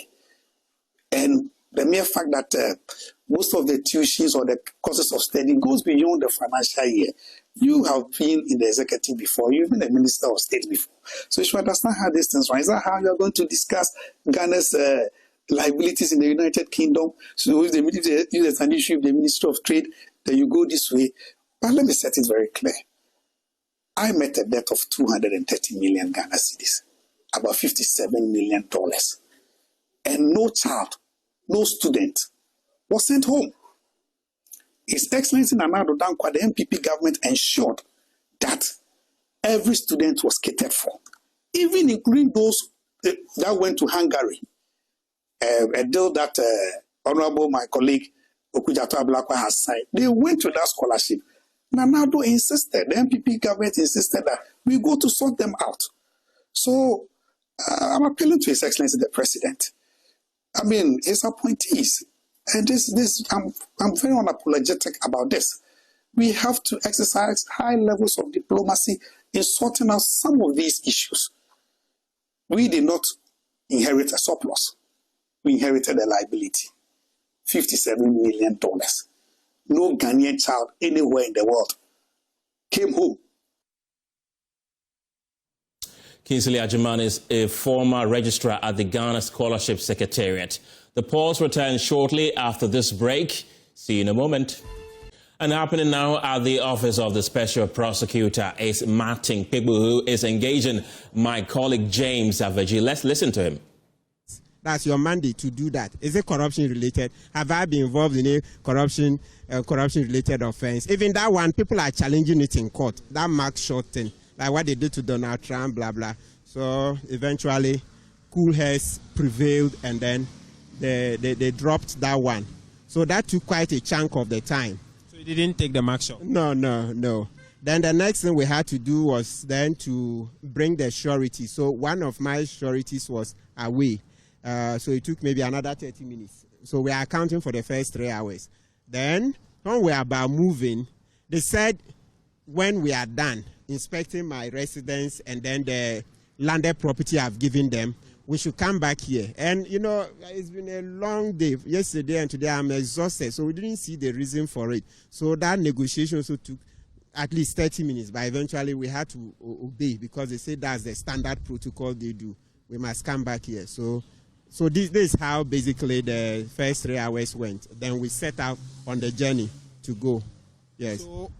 And the mere fact that most of the tuitions or the courses of study goes beyond the financial year. You have been in the executive before. You've been a minister of state before. So you should understand how these things run. Is that how you're going to discuss Ghana's liabilities in the United Kingdom? So if there's an issue with the Ministry of Trade, then you go this way. But let me set it very clear. I met a debt of 230 million Ghana cedis, about $57 million. And no child, no student was sent home. His Excellency Nana Addo Dankwa, the MPP government ensured that every student was catered for, even including those that went to Hungary. A deal that Honorable my colleague Okujato Ablakwa has signed. They went to that scholarship. Nana Addo insisted, the MPP government insisted that we go to sort them out. So I'm appealing to His Excellency the President. I mean, his appointees. And I'm very unapologetic about this. We have to exercise high levels of diplomacy in sorting out some of these issues. We did not inherit a surplus. We inherited a liability, $57 million. No Ghanaian child anywhere in the world came home. Kingsley Ajiman is a former registrar at the Ghana Scholarship Secretariat. The pause returns shortly after this break. See you in a moment. And happening now at the office of the Special Prosecutor is Martin Kpebu, who is engaging my colleague James Aveji. Let's listen to him. That's your mandate to do that. Is it corruption related? Have I been involved in a corruption related offense? Even that one, people are challenging it in court. That Mark Short thing, like what they did to Donald Trump, blah, blah. So eventually, cool heads prevailed, and then they dropped that one. So that took quite a chunk of the time. So you didn't take the Mark Short? No. Then the next thing we had to do was then to bring the surety. So one of my sureties was away. So it took maybe another 30 minutes. So we are accounting for the first 3 hours. Then, when we are about moving, they said when we are done inspecting my residence and then the landed property I've given them, we should come back here. And, you know, it's been a long day. Yesterday and today I'm exhausted, so we didn't see the reason for it. So that negotiation also took at least 30 minutes, but eventually we had to obey because they said that's the standard protocol they do. We must come back here. So this is how basically the first 3 hours went. Then we set out on the journey. to go. Yes. So,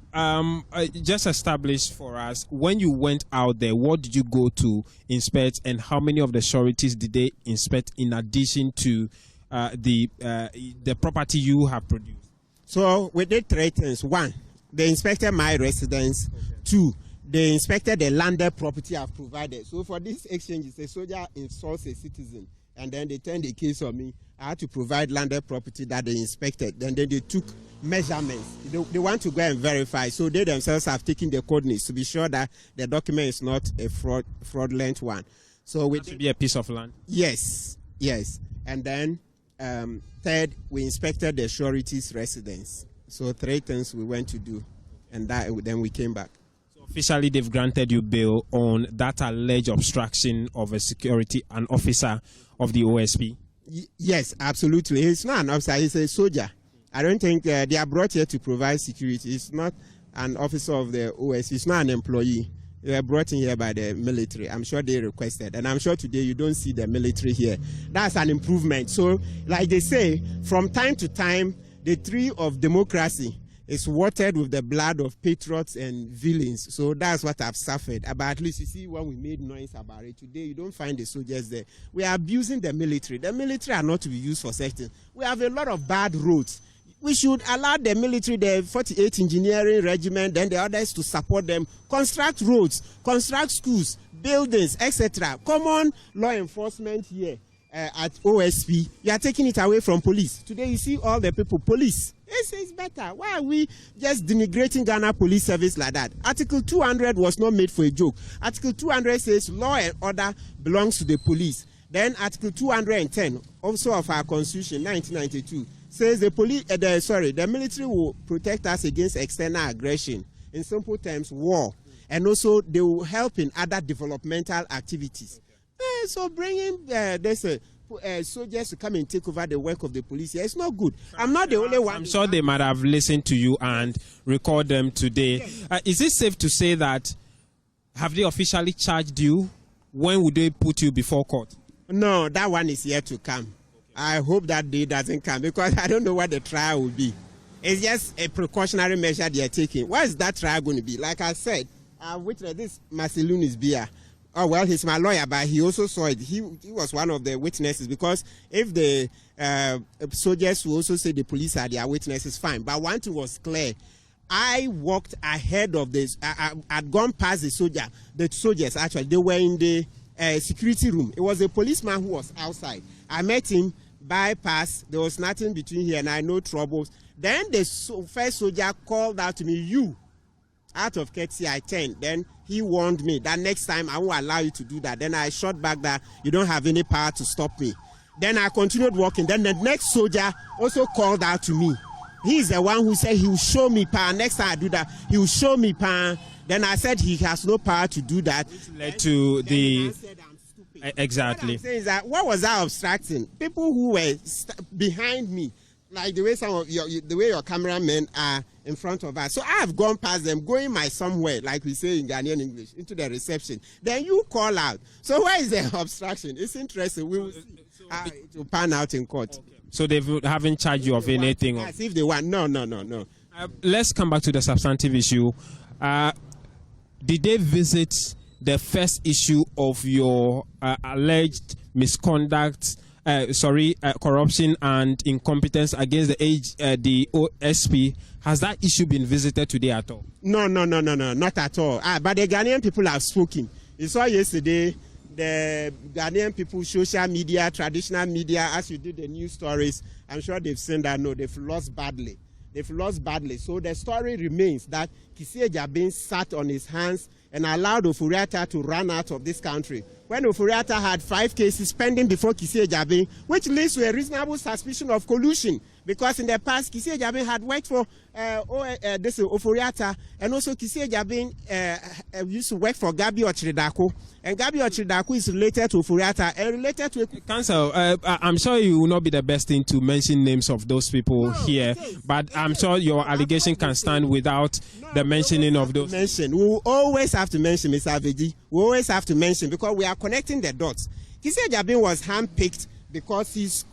just establish for us, when you went out there, what did you go to inspect, and how many of the sureties did they inspect in addition to the property you have produced? So we did 3 things. 1, they inspected my residence. 2, they inspected the landed property I've provided. So for this exchange, a soldier insults a citizen, and then they turned the case on me. I had to provide landed property that they inspected. Then they took measurements. They want to go and verify. So they themselves have taken the coordinates to be sure that the document is not a fraudulent one. So it should be a piece of land. Yes, yes. And then 3rd, we inspected the surety's residence. So 3 things we went to do, and then we came back. So officially, they've granted you bail on that alleged obstruction of an officer of the OSP. Yes, absolutely. He's not an officer, he's a soldier. I don't think they are brought here to provide security. He's not an officer of the OSP, he's not an employee. They were brought in here by the military. I'm sure they requested, and I'm sure today you don't see the military here. That's an improvement. So, like they say, from time to time, the tree of democracy is watered with the blood of patriots and villains. So that's what I've suffered. But at least you see when we made noise about it today, you don't find the soldiers there. We are abusing the military. The military are not to be used for such things. We have a lot of bad roads. We should allow the military, the 48th Engineering Regiment, then the others to support them, construct roads, construct schools, buildings, etc. Common law enforcement here at OSP, you are taking it away from police. Today you see all the people, police. It's better. Why are we just denigrating Ghana Police Service like that? Article 200 was not made for a joke. Article 200 says law and order belongs to the police. Then Article 210, also of our Constitution, 1992, says the military will protect us against external aggression. In simple terms, war. And also they will help in other developmental activities. So bringing soldiers to come and take over the work of the police here, it's not good. I'm not the only one. I'm sure they might have listened to you and record them today. Is it safe to say that, have they officially charged you? When would they put you before court? No, that one is yet to come. I hope that day doesn't come, because I don't know what the trial will be. It's just a precautionary measure they are taking. What is that trial going to be? Like I said, I witnessed this Marcelunis Bia. Oh, well, he's my lawyer, but he also saw it. He was one of the witnesses, because if the soldiers will also say the police are their witnesses, fine. But one thing was clear. I walked ahead of this. I'd gone past the soldiers, actually. They were in the security room. It was a policeman who was outside. I met him, bypass. There was nothing between here, and I no troubles. Then the first soldier called out to me, "You." Out of courtesy, I turned. Then he warned me that next time I won't allow you to do that. Then I shot back that you don't have any power to stop me. Then I continued walking. Then the next soldier also called out to me. He's the one who said he will show me power. Next time I do that, he will show me power. Then I said he has no power to do that. Which led to the... Exactly. What I'm saying is that, what was I obstructing? People who were behind me, like the way your cameramen are in front of us. So I have gone past them, going somewhere, like we say in Ghanaian English, into the reception. Then you call out. So where is the obstruction? It's interesting. We will see. It will pan out in court. Okay. So they haven't charged you of anything? Yes, if they want. No. Let's come back to the substantive issue. Did they visit the first issue of your alleged misconduct, corruption and incompetence against the OSP? Has that issue been visited today at all? No, not at all. But the Ghanaian people have spoken. You saw yesterday the Ghanaian people, social media, traditional media, as you did the news stories, I'm sure they've seen that. No, they've lost badly. So the story remains that Kissie Jabin sat on his hands and allowed Oforiatta to run out of this country. When Oforiatta had 5 cases pending before Kissie Jabin, which leads to a reasonable suspicion of collusion, because in the past, Kissie Jabin had worked for Oforiatta, and also Kissie Jabin used to work for Gabi Ochridako, and Gabi Ochridako is related to Oforiatta and related to... Counsel, I'm sure you will not be the best thing to mention names of those people here, but I'm sure your allegation can stand without the mentioning of those. We will always have to mention, Mr. Aveji. We always have to mention, because we are connecting the dots. Kissie Jabin was handpicked because he's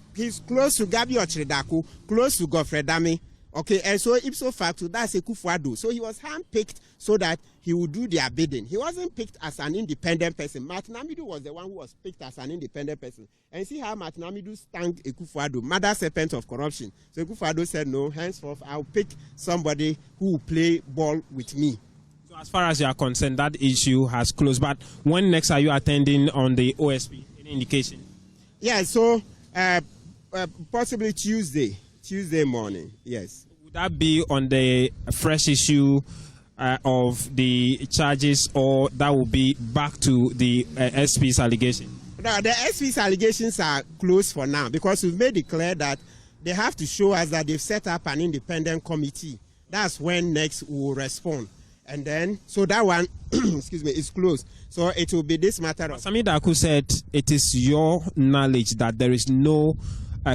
close to Gabi Ochridako, close to Godfred Dami. Okay, and so ipso facto, that's Akufo-Addo. So he was handpicked so that he would do their bidding. He wasn't picked as an independent person. Martin Kpebu was the one who was picked as an independent person. And see how Martin Kpebu stank Akufo-Addo, mother serpent of corruption. So Akufo-Addo said, no, henceforth, I'll pick somebody who will play ball with me. So as far as you are concerned, that issue has closed. But when next are you attending on the OSP? Any indication? Yeah, so possibly Tuesday morning, yes. Would that be on the fresh issue of the charges, or that will be back to the SP's allegation? No, the SP's allegations are closed for now because we've made it clear that they have to show us that they've set up an independent committee. That's when next we'll respond. And then, so that one, excuse me, is closed. So it will be this matter of... Sami Daku said it is your knowledge that there is no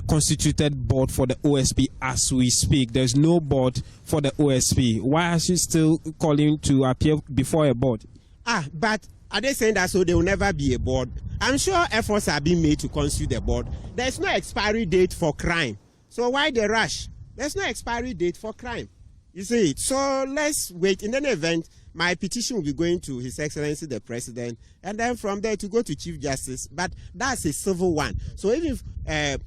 constituted board for the OSP as we speak. There's no board for the OSP. Why are you still calling to appear before a board? But are they saying that so there will never be a board? I'm sure efforts are being made to constitute the board. There's no expiry date for crime. So why the rush? There's no expiry date for crime. You see it. So let's wait. In any event, my petition will be going to His Excellency the President, and then from there to go to Chief Justice. But that's a civil one. So even if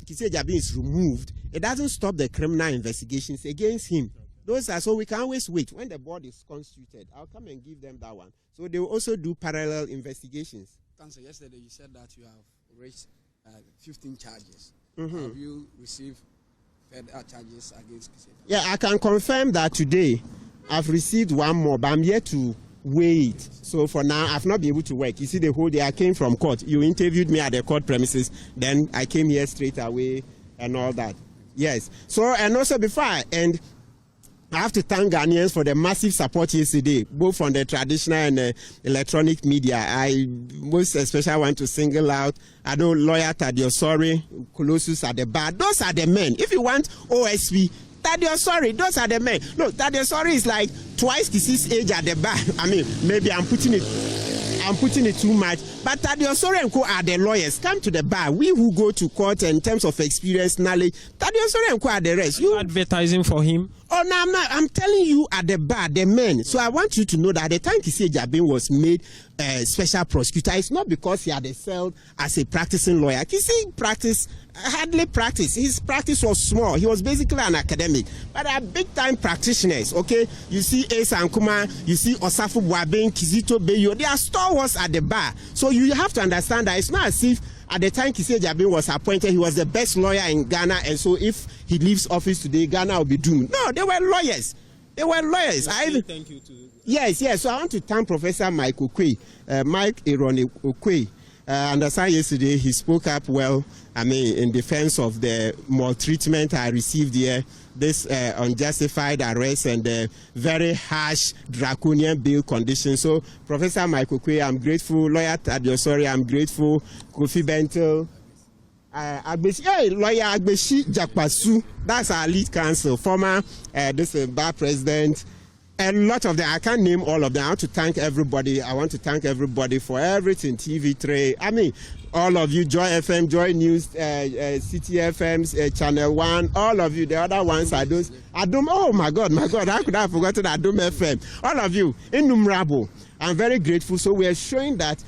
Kisei Jabin is removed, it doesn't stop the criminal investigations against him. Those are so we can always wait. When the board is constituted, I'll come and give them that one. So they will also do parallel investigations. Counsel, yesterday you said that you have raised 15 charges. Mm-hmm. Have you received further charges against Kisei? Yeah, I can confirm that today I've received one more, but I'm yet to weigh it. So for now, I've not been able to work. You see, the whole day I came from court. You interviewed me at the court premises. Then I came here straight away and all that. Yes. So, and also before I end, I have to thank Ghanaians for the massive support yesterday, both from the traditional and electronic media. I most especially want to single out, I know lawyer Tadiosori, Colossus at the bar. Those are the men. If you want OSP, Tadiosori, those are the men. No, Tadiosori is like twice Kisei's age at the bar. I mean, maybe I'm putting it too much. But Tadiosori and Co are the lawyers. Come to the bar. We who go to court in terms of experience, knowledge, Tadiosori and Co are the rest. You advertising for him? Oh, no, I'm not. I'm telling you at the bar, the men. So I want you to know that at the time Kisei Jabin was made special prosecutor, it's not because he had excelled as a practicing lawyer. Kisei hardly practiced. His practice was small. He was basically an academic. But they are big-time practitioners, okay? You see Ace Ankuma, you see Osafu Boabeng, Kizito Beyo. They are stalwarts at the bar. So you have to understand that it's not as if at the time Kisei Jabin was appointed, he was the best lawyer in Ghana, and so if he leaves office today, Ghana will be doomed. No, they were lawyers. They were lawyers. Thank you to... Yes. So I want to thank Professor Mike Okwe, Mike Aaron Okwe. I understand yesterday he spoke up well, I mean, in defense of the maltreatment I received here, this unjustified arrest and the very harsh draconian bail conditions. So, Professor Mike Okwe, I'm grateful. Lawyer Tadiosori, I'm grateful. Kofi Bentil, Lawyer Agbeshi Jakpasu, that's our lead counsel, former bar president. A lot of them, I can't name all of them. I want to thank everybody. I want to thank everybody for everything. TV3, I mean, all of you, Joy FM, Joy News, City FM's, Channel 1, all of you. The other ones are those. Oh my God, how could I have forgotten Adom FM? All of you, innumerable. I'm very grateful. So we are showing that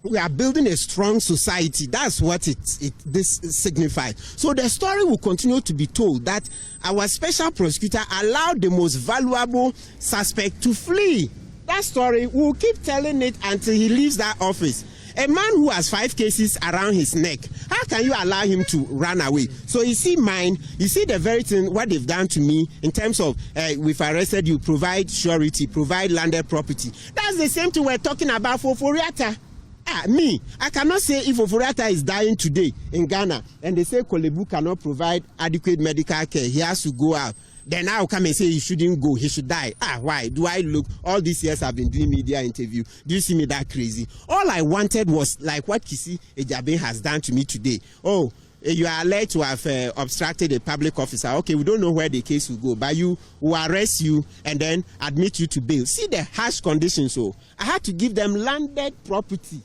we are building a strong society. That's what this signifies. So the story will continue to be told that our special prosecutor allowed the most valuable suspect to flee. That story, we'll keep telling it until he leaves that office. A man who has 5 cases around his neck, how can you allow him to run away? So you see you see the very thing, what they've done to me in terms of, if arrested you, provide surety, provide landed property. That's the same thing we're talking about for Oforiatta. I cannot say if Oforiatta is dying today in Ghana and they say Kpebu cannot provide adequate medical care, he has to go out. Then I'll come and say he shouldn't go, he should die. Why? Do I look? All these years I've been doing media interview. Do you see me that crazy? All I wanted was like what Kisei Jabin has done to me today. Oh, you are alleged to have obstructed a public officer. Okay, we don't know where the case will go, but you will arrest you and then admit you to bail. See the harsh conditions. So I had to give them landed property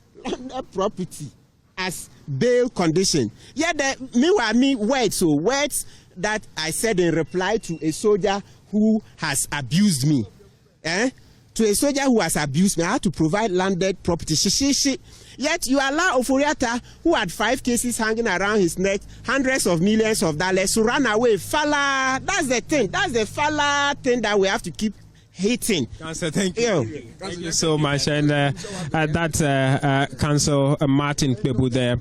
as bail condition. Yeah, words that I said in reply to a soldier who has abused me. To a soldier who has abused me, I had to provide landed property. Yet you allow Oforiata, who had 5 cases hanging around his neck, hundreds of millions of dollars, to run away. Fala, that's the thing. That's the fala thing that we have to keep hating. Councillor, thank you. Thank you so much. And that's Councillor Martin Kpebu there.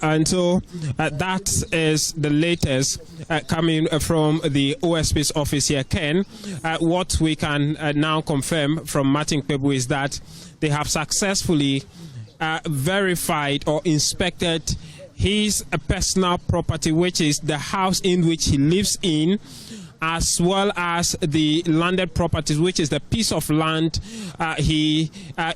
And so that is the latest coming from the OSP's office here. Ken, what we can now confirm from Martin Kpebu is that they have successfully verified or inspected his personal property, which is the house in which he lives in, as well as the landed properties, which is the piece of land he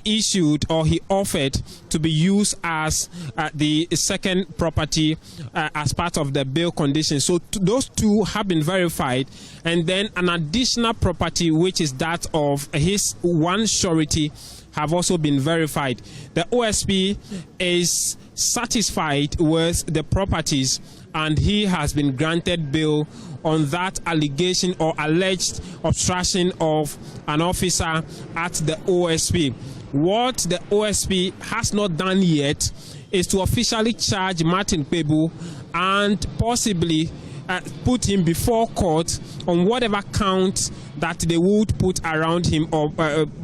issued or he offered to be used as the second property as part of the bail conditions. So those two have been verified, and then an additional property, which is that of his one surety, have also been verified. The OSP is satisfied with the properties, and he has been granted bail on that allegation or alleged obstruction of an officer at the OSP. What the OSP has not done yet is to officially charge Martin Kpebu and possibly put him before court on whatever count that they would put around him, or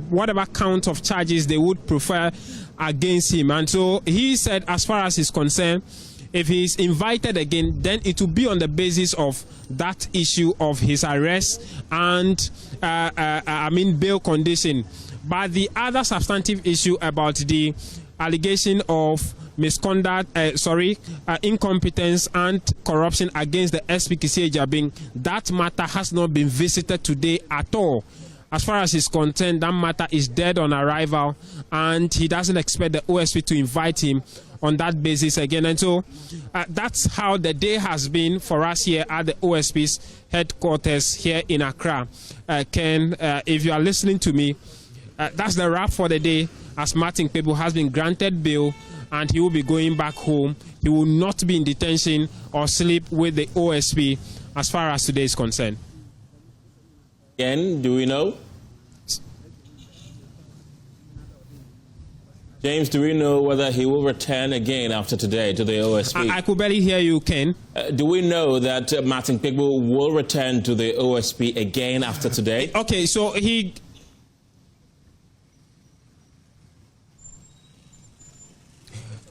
whatever count of charges they would prefer against him. And so he said, as far as he's concerned, if he's invited again, then it will be on the basis of that issue of his arrest and bail condition. But the other substantive issue about the allegation of misconduct, incompetence and corruption against the SP Kissie Jabin, that matter has not been visited today at all. As far as he's concerned, that matter is dead on arrival, and he doesn't expect the OSP to invite him on that basis again. And so that's how the day has been for us here at the OSP's headquarters here in Accra. Ken, if you are listening to me, that's the wrap for the day, as Martin Kpebu has been granted bail and he will be going back home. He will not be in detention or sleep with the OSP as far as today is concerned. Ken, do we know? James, do we know whether he will return again after today to the OSP? I could barely hear you, Ken. Do we know that Martin Kpebu will return to the OSP again after today? Okay, so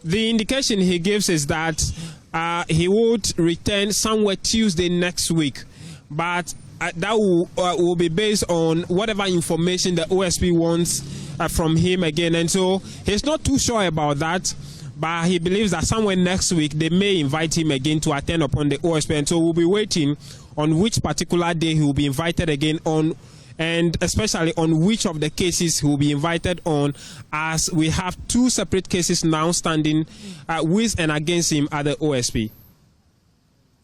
the indication he gives is that he would return somewhere Tuesday next week, but that will be based on whatever information the OSP wants from him again. And so he's not too sure about that, but he believes that somewhere next week they may invite him again to attend upon the OSP. And so we'll be waiting on which particular day he will be invited again on, and especially on which of the cases he will be invited on, as we have 2 separate cases now standing with and against him at the OSP.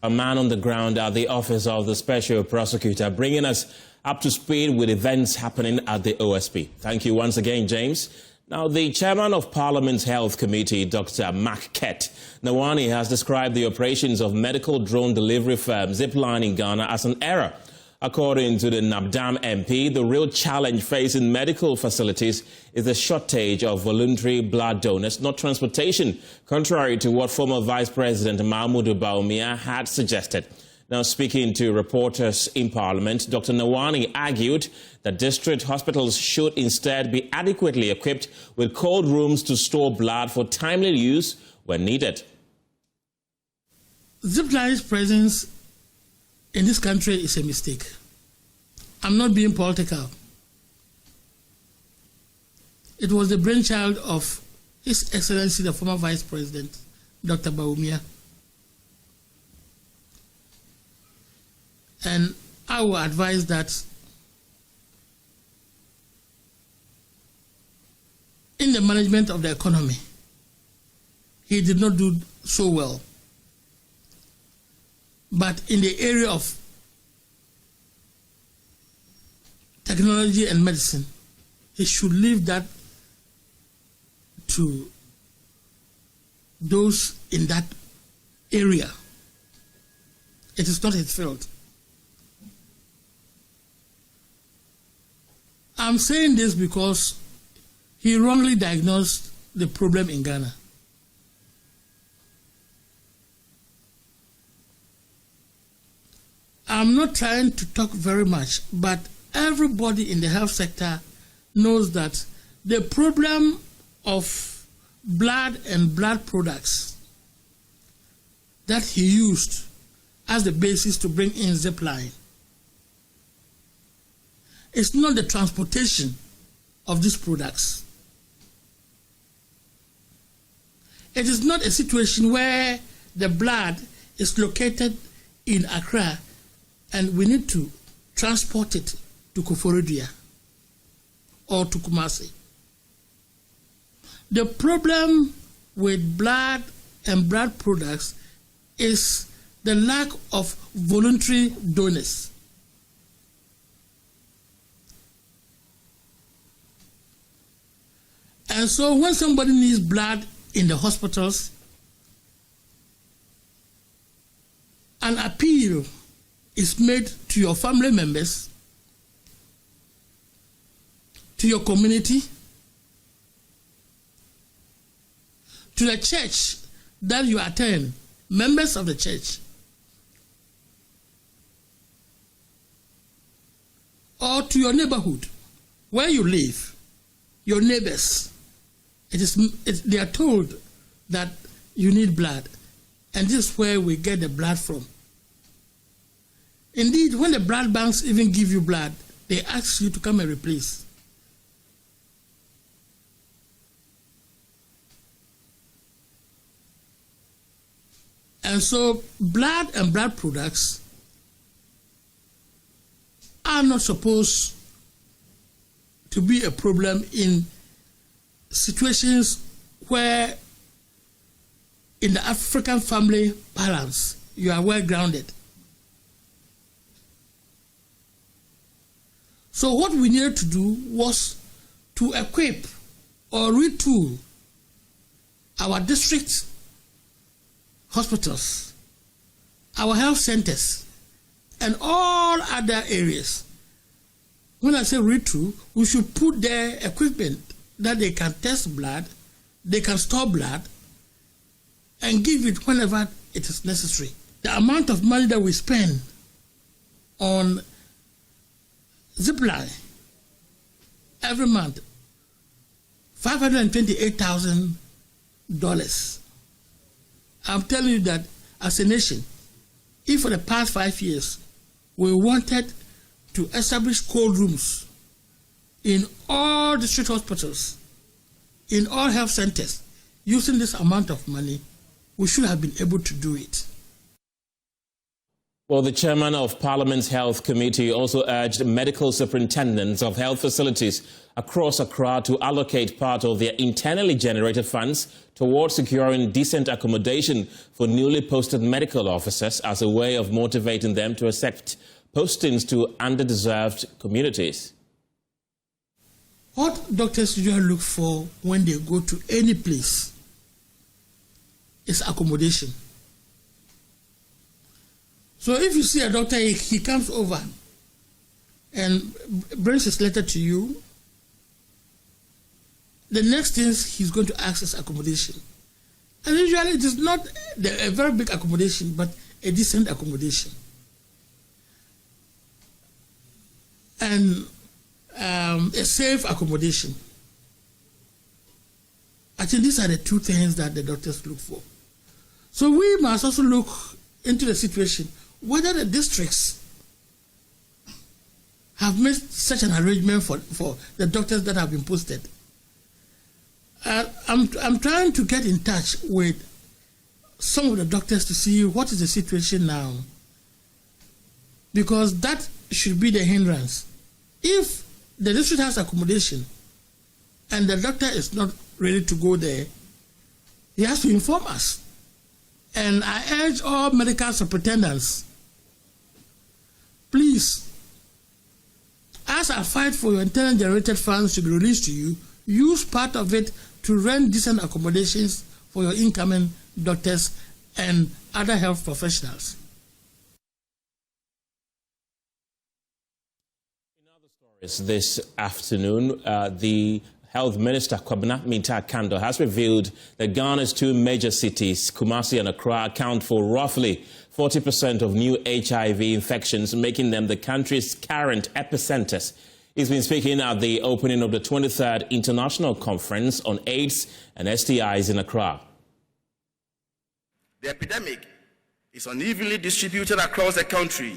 A man on the ground at the office of the Special Prosecutor, bringing us up to speed with events happening at the OSP. Thank you once again, James. Now, the chairman of Parliament's Health Committee, Dr. Mark Nawani, has described the operations of medical drone delivery firm Zipline in Ghana as an error. According to the Nabdam MP, the real challenge facing medical facilities is the shortage of voluntary blood donors, not transportation, contrary to what former Vice President Mahmoud Bawumia had suggested. Now, speaking to reporters in Parliament, Dr. Nawani argued that district hospitals should instead be adequately equipped with cold rooms to store blood for timely use when needed. Zipline's presence in this country is a mistake. I'm not being political. It was the brainchild of His Excellency, the former Vice President, Dr. Bawumia. And I will advise that in the management of the economy, he did not do so well. But in the area of technology and medicine, he should leave that to those in that area. It is not his field. I'm saying this because he wrongly diagnosed the problem in Ghana. I'm not trying to talk very much, but everybody in the health sector knows that the problem of blood and blood products that he used as the basis to bring in zipline is not the transportation of these products. It is not a situation where the blood is located in Accra and we need to transport it to Koforidua or to Kumasi. The problem with blood and blood products is the lack of voluntary donors. And so when somebody needs blood in the hospitals, an appeal is made to your family members, to your community, to the church that you attend, members of the church, or to your neighborhood, where you live, your neighbors. They are told that you need blood, and this is where we get the blood from. Indeed, when the blood banks even give you blood, they ask you to come and replace. And so blood and blood products are not supposed to be a problem in situations where in the African family balance you are well grounded. So what we needed to do was to equip or retool our district hospitals, our health centers, and all other areas. When I say retool, we should put their equipment that they can test blood, they can store blood, and give it whenever it is necessary. The amount of money that we spend on zipline every month, $528,000. I'm telling you that as a nation, if for the past 5 years we wanted to establish cold rooms in all district hospitals, in all health centers, using this amount of money, we should have been able to do it. Well, the chairman of Parliament's Health Committee also urged medical superintendents of health facilities across Accra to allocate part of their internally generated funds towards securing decent accommodation for newly posted medical officers as a way of motivating them to accept postings to underdeserved communities. What doctors usually look for when they go to any place is accommodation. So if you see a doctor, he comes over and brings his letter to you, the next thing he's going to ask is accommodation. And usually it is not a very big accommodation, but a decent accommodation. And a safe accommodation. I think these are the two things that the doctors look for. So we must also look into the situation whether the districts have made such an arrangement for the doctors that have been posted. I'm trying to get in touch with some of the doctors to see what is the situation now, because that should be the hindrance. If the district has accommodation and the doctor is not ready to go there, he has to inform us. And I urge all medical superintendents, please, as I fight for your internally generated funds to be released to you, use part of it to rent decent accommodations for your incoming doctors and other health professionals. This afternoon, the Health Minister Kwabena Mintah-Kando has revealed that Ghana's two major cities, Kumasi and Accra, account for roughly 40% of new HIV infections, making them the country's current epicenters. He's been speaking at the opening of the 23rd International Conference on AIDS and STIs in Accra. The epidemic is unevenly distributed across the country.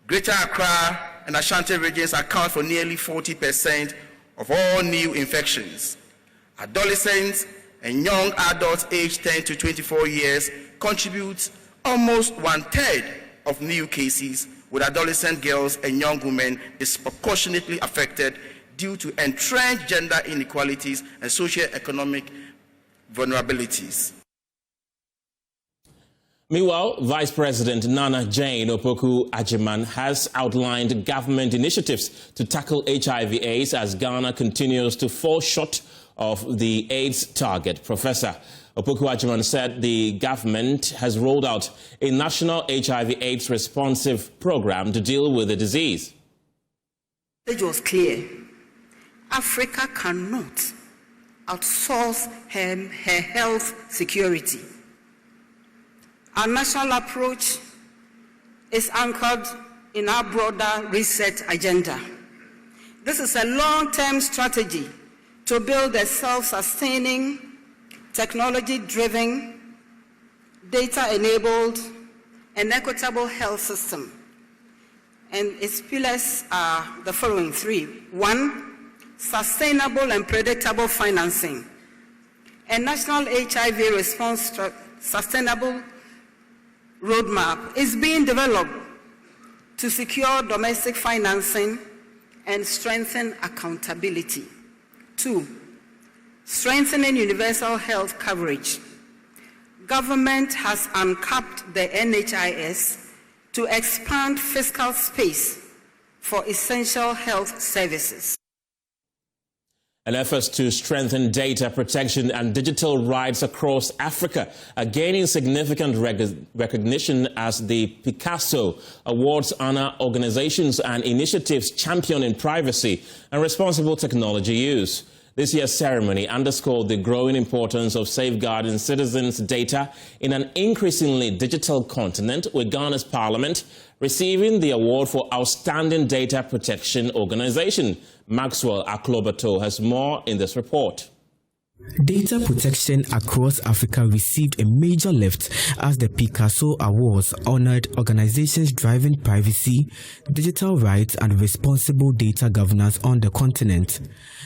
Greater Accra and Ashanti regions account for nearly 40% of all new infections. Adolescents and young adults aged 10 to 24 years contribute almost 1/3 of new cases, with adolescent girls and young women disproportionately affected due to entrenched gender inequalities and socioeconomic vulnerabilities. Meanwhile, Vice President Nana Jane Opoku-Agyeman has outlined government initiatives to tackle HIV/AIDS as Ghana continues to fall short of the AIDS target. Professor Opoku-Agyeman said the government has rolled out a national HIV/AIDS responsive program to deal with the disease. It was clear. Africa cannot outsource her health security. Our national approach is anchored in our broader reset agenda. This is a long-term strategy to build a self-sustaining, technology-driven, data-enabled, and equitable health system. And its pillars are the following three. 1, sustainable and predictable financing. A national HIV response sustainable roadmap is being developed to secure domestic financing and strengthen accountability. 2, strengthening universal health coverage. Government has uncapped the NHIS to expand fiscal space for essential health services. And efforts to strengthen data protection and digital rights across Africa are gaining significant recognition as the Picasso Awards honor organizations and initiatives championing privacy and responsible technology use. This year's ceremony underscored the growing importance of safeguarding citizens' data in an increasingly digital continent, with Ghana's parliament receiving the award for Outstanding Data Protection Organization. Maxwell Aklobato has more in this report. Data protection across Africa received a major lift as the Picasso Awards honored organizations driving privacy, digital rights, and responsible data governance on the continent.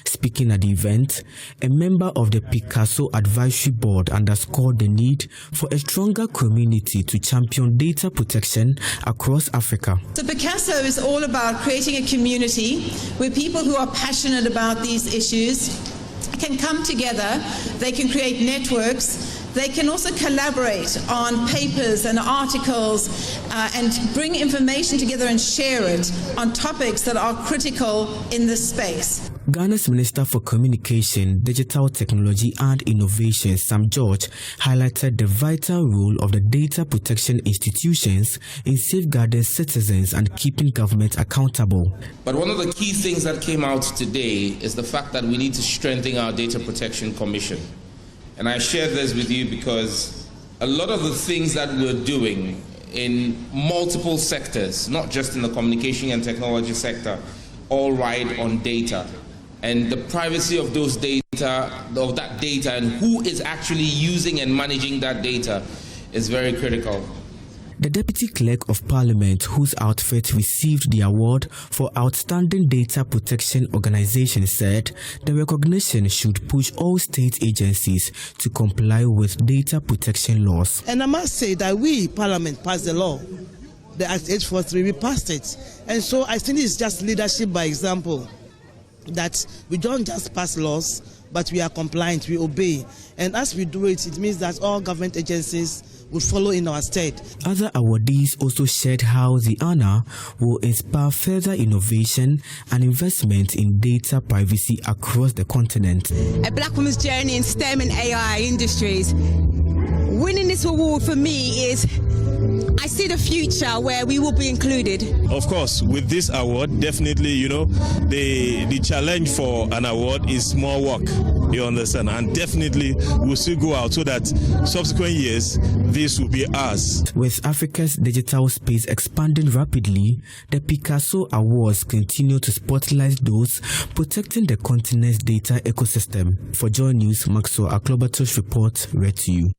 Speaking at the event, a member of the Picasso Advisory Board underscored the need for a stronger community to champion data protection across Africa. So Picasso is all about creating a community where people who are passionate about these issues can come together, they can create networks, they can also collaborate on papers and articles and bring information together and share it on topics that are critical in this space. Ghana's Minister for Communication, Digital Technology and Innovation, Sam George, highlighted the vital role of the data protection institutions in safeguarding citizens and keeping government accountable. But one of the key things that came out today is the fact that we need to strengthen our Data Protection Commission. And I share this with you because a lot of the things that we're doing in multiple sectors, not just in the communication and technology sector, all ride on data. And the privacy of those data, of that data, and who is actually using and managing that data is very critical. The Deputy Clerk of Parliament, whose outfit received the award for Outstanding Data Protection Organization, said the recognition should push all state agencies to comply with data protection laws. And I must say that we, Parliament, passed the law. The Act 843, we passed it. And so I think it's just leadership by example, that we don't just pass laws, but we are compliant, we obey. And as we do it, it means that all government agencies will follow in our stead. Other awardees also shared how the honor will inspire further innovation and investment in data privacy across the continent. A black woman's journey in STEM and AI industries. Winning this award for me is I see the future where we will be included. Of course, with this award, definitely, you know, the challenge for an award is more work, you understand, and definitely we'll still go out so that subsequent years, this will be ours. With Africa's digital space expanding rapidly, the Picasso Awards continue to spotlight those protecting the continent's data ecosystem. For Joy News, Maxwell Aklobatos report read to you.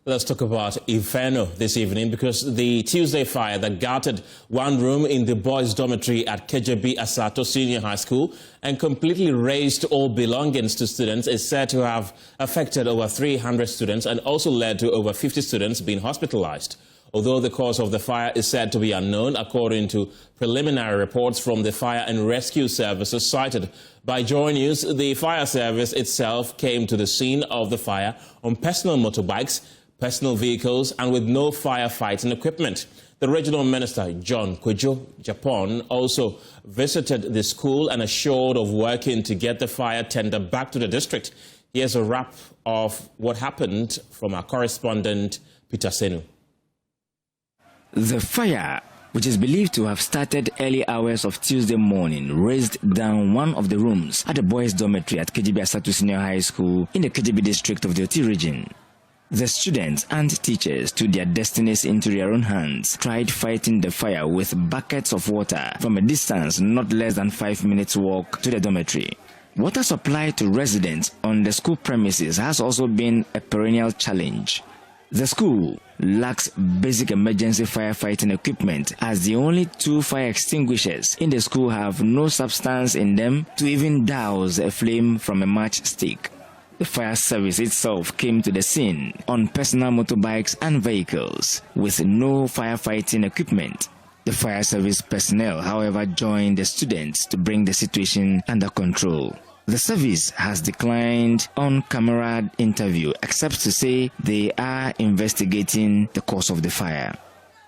Let's talk about Inferno this evening, because the Tuesday fire that gutted one room in the boys' dormitory at KJB Asato Senior High School and completely razed all belongings to students is said to have affected over 300 students and also led to over 50 students being hospitalized. Although the cause of the fire is said to be unknown, according to preliminary reports from the fire and rescue services cited by Joy News, the fire service itself came to the scene of the fire on personal motorbikes, personal vehicles, and with no firefighting equipment. The regional minister, John Kpebu, Japan, also visited the school and assured of working to get the fire tender back to the district. Here's a wrap of what happened from our correspondent, Peter Senu. The fire, which is believed to have started early hours of Tuesday morning, razed down one of the rooms at the boys' dormitory at KJB Asato Senior High School in the KJB district of the Oti region. The students and teachers took their destinies into their own hands, tried fighting the fire with buckets of water from a distance not less than 5 minutes walk to the dormitory. Water supply to residents on the school premises has also been a perennial challenge. The school lacks basic emergency firefighting equipment, as the only 2 fire extinguishers in the school have no substance in them to even douse a flame from a matchstick. The fire service itself came to the scene on personal motorbikes and vehicles with no firefighting equipment. The fire service personnel, however, joined the students to bring the situation under control. The service has declined on-camera interview, except to say they are investigating the cause of the fire.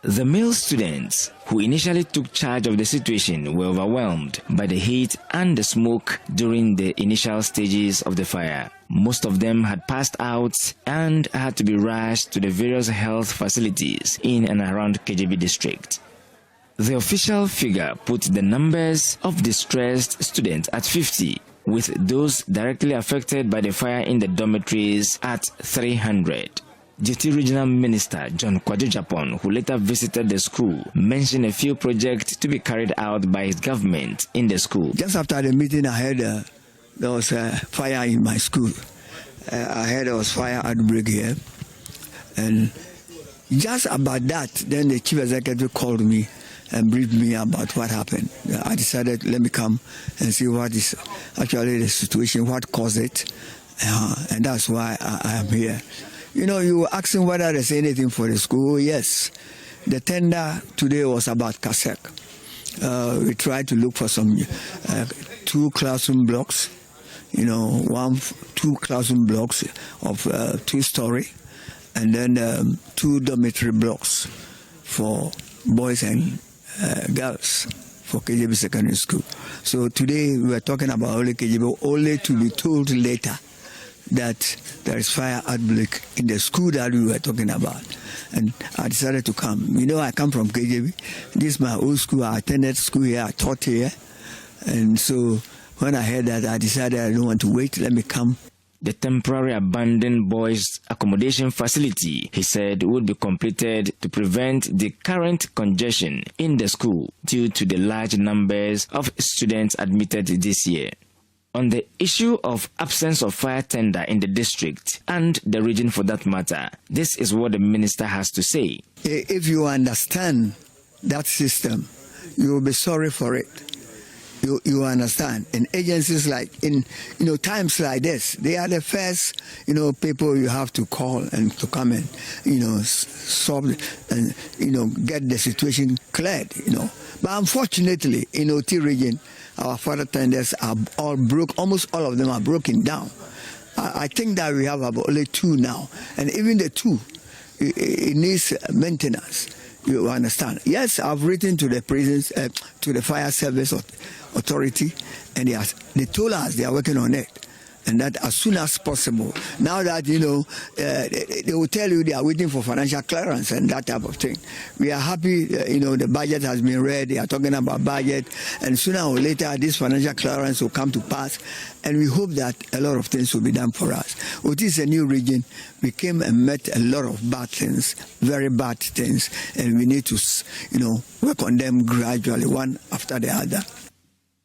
The male students who initially took charge of the situation were overwhelmed by the heat and the smoke during the initial stages of the fire. Most of them had passed out and had to be rushed to the various health facilities in and around KJB district. The official figure put the numbers of distressed students at 50, with those directly affected by the fire in the dormitories at 300. Deputy Regional Minister John Kpebu, Japan, who later visited the school, mentioned a few projects to be carried out by his government in the school. Just after the meeting, I heard there was a fire in my school. I heard there was fire outbreak here. And just about that, then the chief executive called me and briefed me about what happened. I decided, let me come and see what is actually the situation, what caused it. And that's why I am here. You know, you were asking whether there's anything for the school. Yes. The tender today was about CASEC. We tried to look for some 2 classroom blocks, you know, 2 classroom blocks of 2-story, and then 2 dormitory blocks for boys and girls for KJB Secondary School. So today we are talking about only KJB, only to be told later that there is fire outbreak in the school that we were talking about. And I decided to come. You know, I come from KJB. This is my old school. I attended school here. I taught here. And so when I heard that, I decided I don't want to wait. Let me come. The temporary abandoned boys' accommodation facility, he said, would be completed to prevent the current congestion in the school due to the large numbers of students admitted this year. On the issue of absence of fire tender in the district and the region for that matter, this is what the minister has to say. If you understand that system, you will be sorry for it. You understand? In agencies like, in times like this, they are the first, people you have to call and to come and, solve and, get the situation cleared, But unfortunately, in OT region, our fire tenders are all broke. Almost all of them are broken down. I think that we have about only 2 now. And even the 2, it needs maintenance. You understand? Yes, I've written to the prisons, to the fire service authority, and they told us they are working on it. and that as soon as possible. Now that, they will tell you they are waiting for financial clearance and that type of thing. We are happy, the budget has been read, they are talking about budget, and sooner or later this financial clearance will come to pass, and we hope that a lot of things will be done for us. It is a new region. We came and met a lot of bad things, very bad things, and we need to, work on them gradually, one after the other.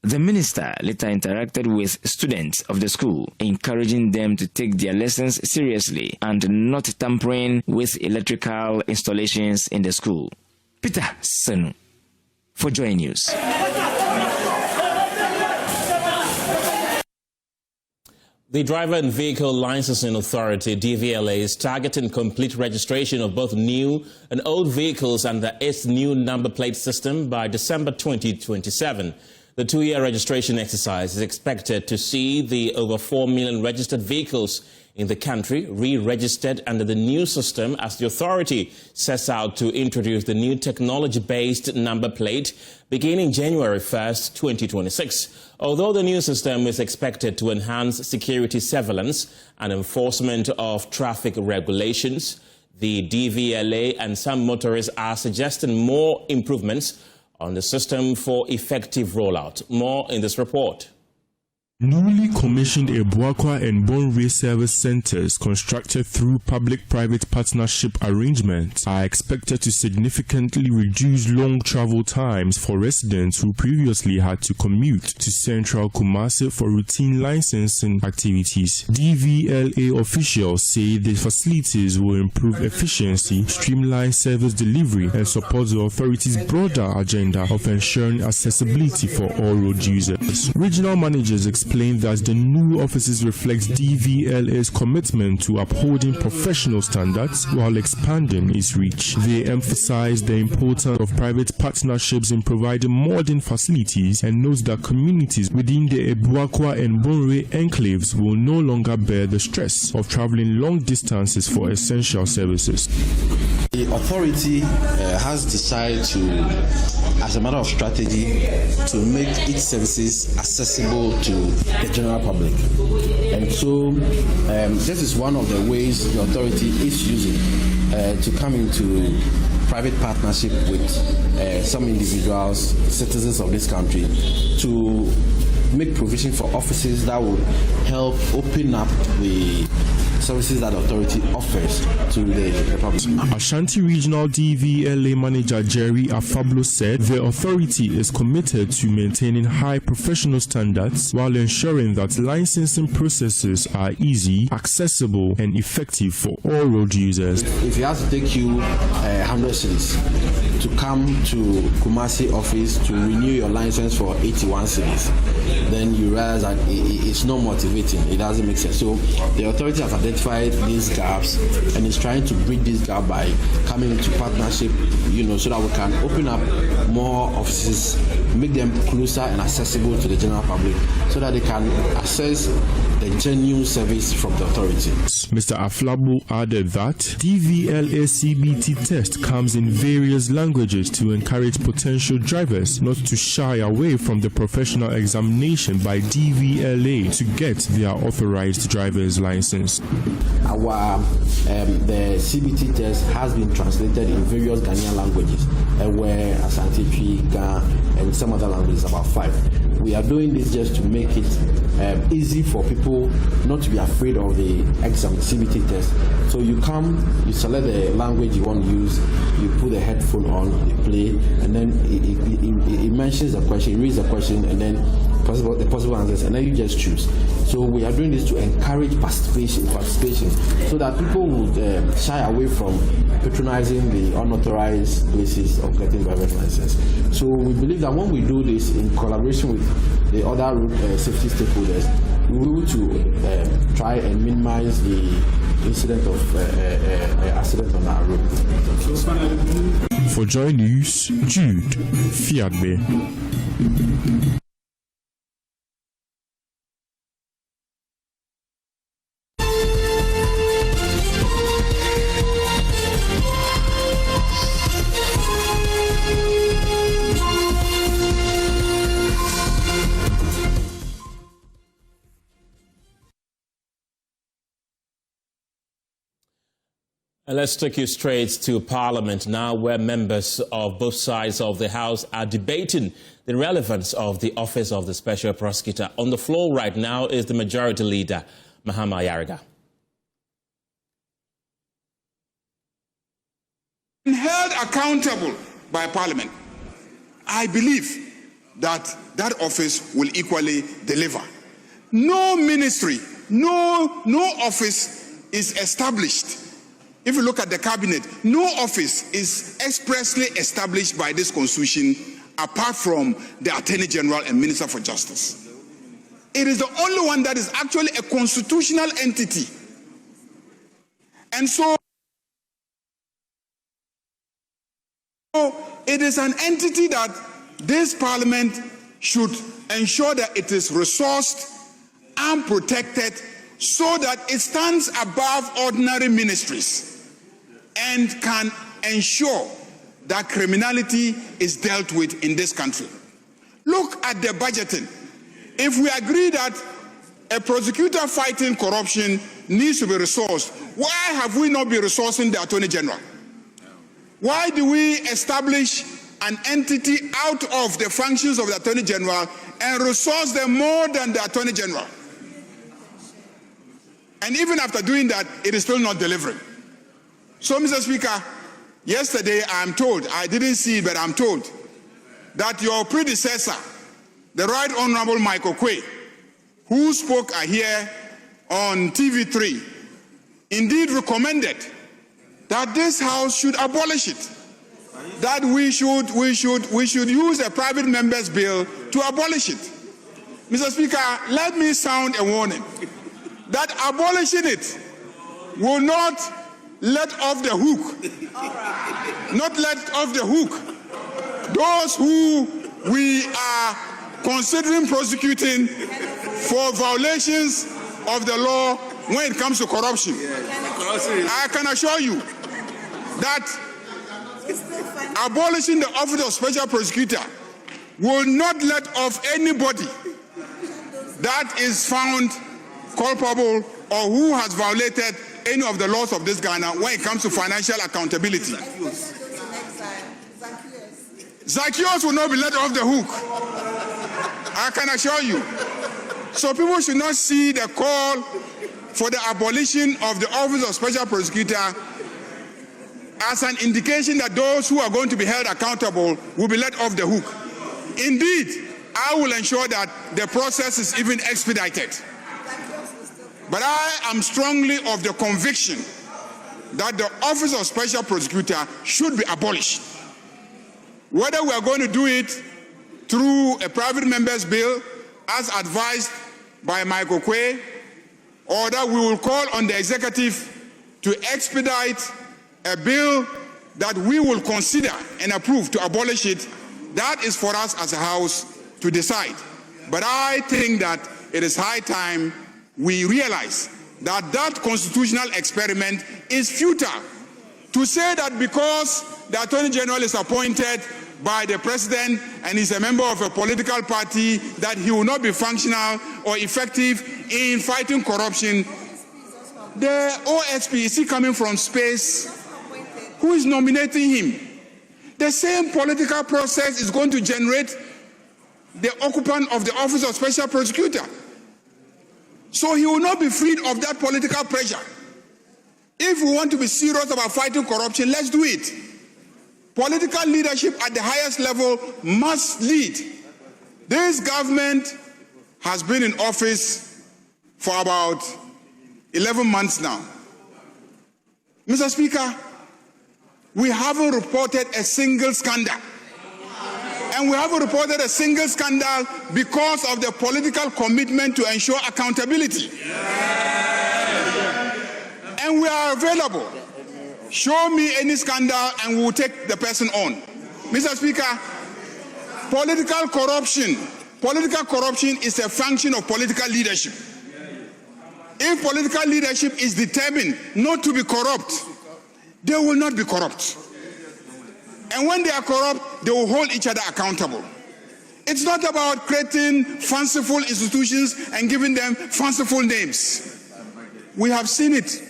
The minister later interacted with students of the school, encouraging them to take their lessons seriously and not tampering with electrical installations in the school. Peter Senu for Joy News. The Driver and Vehicle Licensing Authority, DVLA, is targeting complete registration of both new and old vehicles under its new number plate system by December 2027. The two-year registration exercise is expected to see the over 4 million registered vehicles in the country re-registered under the new system as the authority sets out to introduce the new technology-based number plate beginning January 1st, 2026. Although the new system is expected to enhance security surveillance and enforcement of traffic regulations, the DVLA and some motorists are suggesting more improvements on the system for effective rollout. More in this report. Newly commissioned Ebuakwa and Bonre service centers constructed through public-private partnership arrangements are expected to significantly reduce long travel times for residents who previously had to commute to central Kumasi for routine licensing activities. DVLA officials say the facilities will improve efficiency, streamline service delivery, and support the authority's broader agenda of ensuring accessibility for all road users. Regional managers explained that the new offices reflect DVLA's commitment to upholding professional standards while expanding its reach. They emphasized the importance of private partnerships in providing modern facilities and note that communities within the Ebuakwa and Bonre enclaves will no longer bear the stress of traveling long distances for essential services. The authority has decided to, as a matter of strategy, to make its services accessible to the general public. And so this is one of the ways the authority is using to come into private partnership with some individuals, citizens of this country, to make provision for offices that will help open up the services that authority offers to the public. Ashanti Regional DVLA Manager Jerry Afablo said the authority is committed to maintaining high professional standards while ensuring that licensing processes are easy, accessible, and effective for all road users. If it has to take you 100 cedis to come to Kumasi office to renew your license for 81 cedis, then you realize that it's not motivating. It doesn't make sense. So the authority has identified these gaps and is trying to bridge this gap by coming into partnership, so that we can open up more offices, make them closer and accessible to the general public, so that they can access the genuine service from the authority. Mr. Aflabo added that DVLA CBT test comes in various languages to encourage potential drivers not to shy away from the professional examination by DVLA to get their authorized driver's license. The CBT test has been translated in various Ghanaian languages, where Asante, Ga, and some other languages, about 5. We are doing this just to make it easy for people not to be afraid of the exam, CBT test. So you come, you select the language you want to use, you put the headphone on, you play, and then it mentions the question, it reads the question, and then the possible answers, and then you just choose. So we are doing this to encourage participation, so that people would shy away from patronizing the unauthorized places of getting driver's license. So we believe that when we do this in collaboration with the other safety stakeholders, we will to try and minimize the incident of accident on our road. For Joy News, Jude Fiadbe. And let's take you straight to Parliament now, where members of both sides of the House are debating the relevance of the Office of the Special Prosecutor. On the floor right now is the Majority Leader, Mahama Yariga. Held accountable by Parliament, I believe that that office will equally deliver. No ministry, no office is established. If you look at the cabinet, no office is expressly established by this constitution apart from the Attorney General and Minister for Justice. It is the only one that is actually a constitutional entity. And so it is an entity that this Parliament should ensure that it is resourced and protected so that it stands above ordinary ministries and can ensure that criminality is dealt with in this country. Look at the budgeting. If we agree that a prosecutor fighting corruption needs to be resourced, why have we not been resourcing the Attorney General? Why do we establish an entity out of the functions of the Attorney General and resource them more than the Attorney General? And even after doing that, it is still not delivering. So, Mr. Speaker, yesterday I'm told, I didn't see it, but I'm told that your predecessor, the Right Honorable Michael Kpebu, who spoke here on TV3, indeed recommended that this House should abolish it, that we should use a private member's bill to abolish it. Mr. Speaker, let me sound a warning that abolishing it will not let off the hook, not let off the hook those who we are considering prosecuting for violations of the law when it comes to corruption. I can assure you that abolishing the Office of Special Prosecutor will not let off anybody that is found culpable or who has violated any of the laws of this Ghana when it comes to financial accountability. Zacchaeus will not be let off the hook. I can assure you. So people should not see the call for the abolition of the Office of Special Prosecutor as an indication that those who are going to be held accountable will be let off the hook. Indeed, I will ensure that the process is even expedited. But I am strongly of the conviction that the Office of Special Prosecutor should be abolished. Whether we are going to do it through a private member's bill, as advised by Michael Kpebu, or that we will call on the executive to expedite a bill that we will consider and approve to abolish it, that is for us as a House to decide. But I think that it is high time we realize that that constitutional experiment is futile. To say that because the Attorney General is appointed by the President and is a member of a political party that he will not be functional or effective in fighting corruption. The OSP, is he coming from space? Who is nominating him? The same political process is going to generate the occupant of the Office of Special Prosecutor. So he will not be freed of that political pressure. If we want to be serious about fighting corruption, let's do it. Political leadership at the highest level must lead. This government has been in office for about 11 months now. Mr. Speaker, we haven't reported a single scandal. And we haven't reported a single scandal because of the political commitment to ensure accountability. And we are available. Show me any scandal and we will take the person on. Mr. Speaker, political corruption is a function of political leadership. If political leadership is determined not to be corrupt, they will not be corrupt. And when they are corrupt, they will hold each other accountable. It's not about creating fanciful institutions and giving them fanciful names. We have seen it.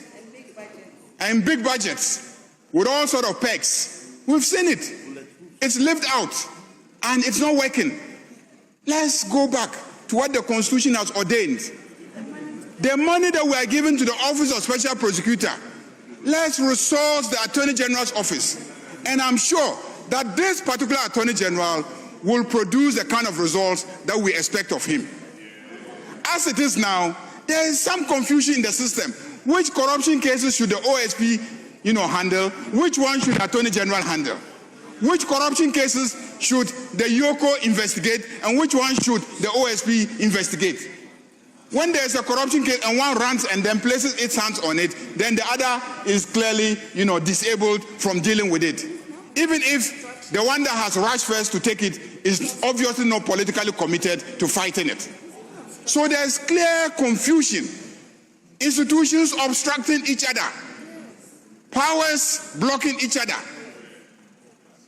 and big budgets with all sort of perks. We've seen it. It's lived out, and it's not working. Let's go back to what the Constitution has ordained. The money that we are giving to the Office of Special Prosecutor, let's resource the Attorney General's office. And I'm sure that this particular Attorney General will produce the kind of results that we expect of him. As it is now, there is some confusion in the system. Which corruption cases should the OSP, handle? Which one should the Attorney General handle? Which corruption cases should the YOCO investigate, and which one should the OSP investigate? When there's a corruption case and one runs and then places its hands on it, then the other is clearly, disabled from dealing with it. Even if the one that has rushed first to take it is obviously not politically committed to fighting it. So there's clear confusion. Institutions obstructing each other. Powers blocking each other.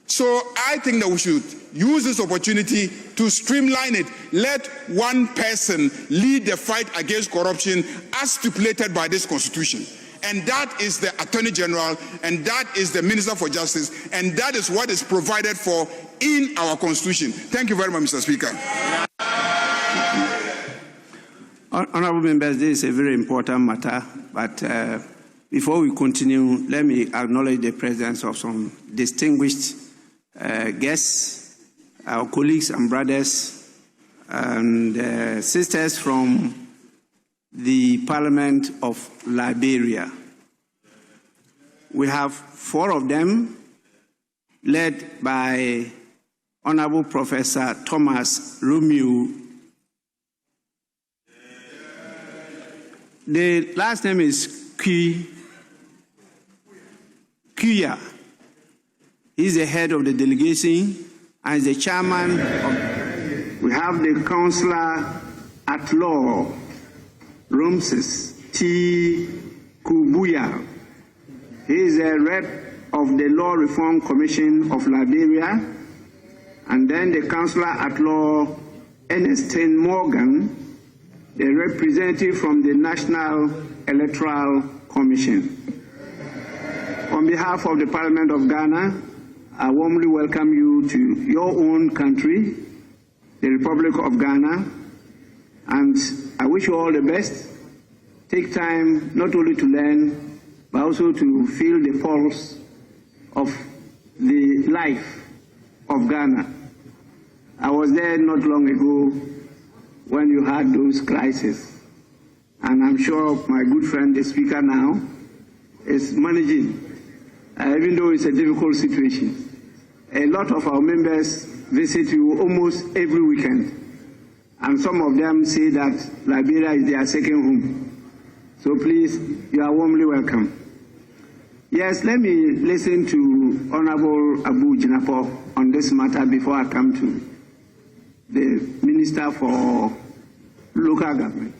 So I think that we should use this opportunity to streamline it. Let one person lead the fight against corruption as stipulated by this Constitution. And that is the Attorney General, and that is the Minister for Justice, and that is what is provided for in our Constitution. Thank you very much, Mr. Speaker. Honourable members, this is a very important matter, but before we continue, let me acknowledge the presence of some distinguished guests, our colleagues and brothers and sisters from the Parliament of Liberia. We have 4 of them, led by Honourable Professor Thomas Romeo. The last name is Kuya. He's the head of the delegation and is the chairman of. We have the Councillor at Law, Ramses T. Kubuya. He is a rep of the Law Reform Commission of Liberia, and then the Councillor at Law Ernestine Morgan, the representative from the National Electoral Commission. On behalf of the Parliament of Ghana, I warmly welcome you to your own country, the Republic of Ghana, and I wish you all the best. Take time not only to learn, but also to feel the pulse of the life of Ghana. I was there not long ago when you had those crises, and I'm sure my good friend, the Speaker now, is managing, even though it's a difficult situation. A lot of our members visit you almost every weekend, and some of them say that Liberia is their second home. So please, you are warmly welcome. Yes, let me listen to Honorable Abu Jinapo on this matter before I come to the Minister for Local Government.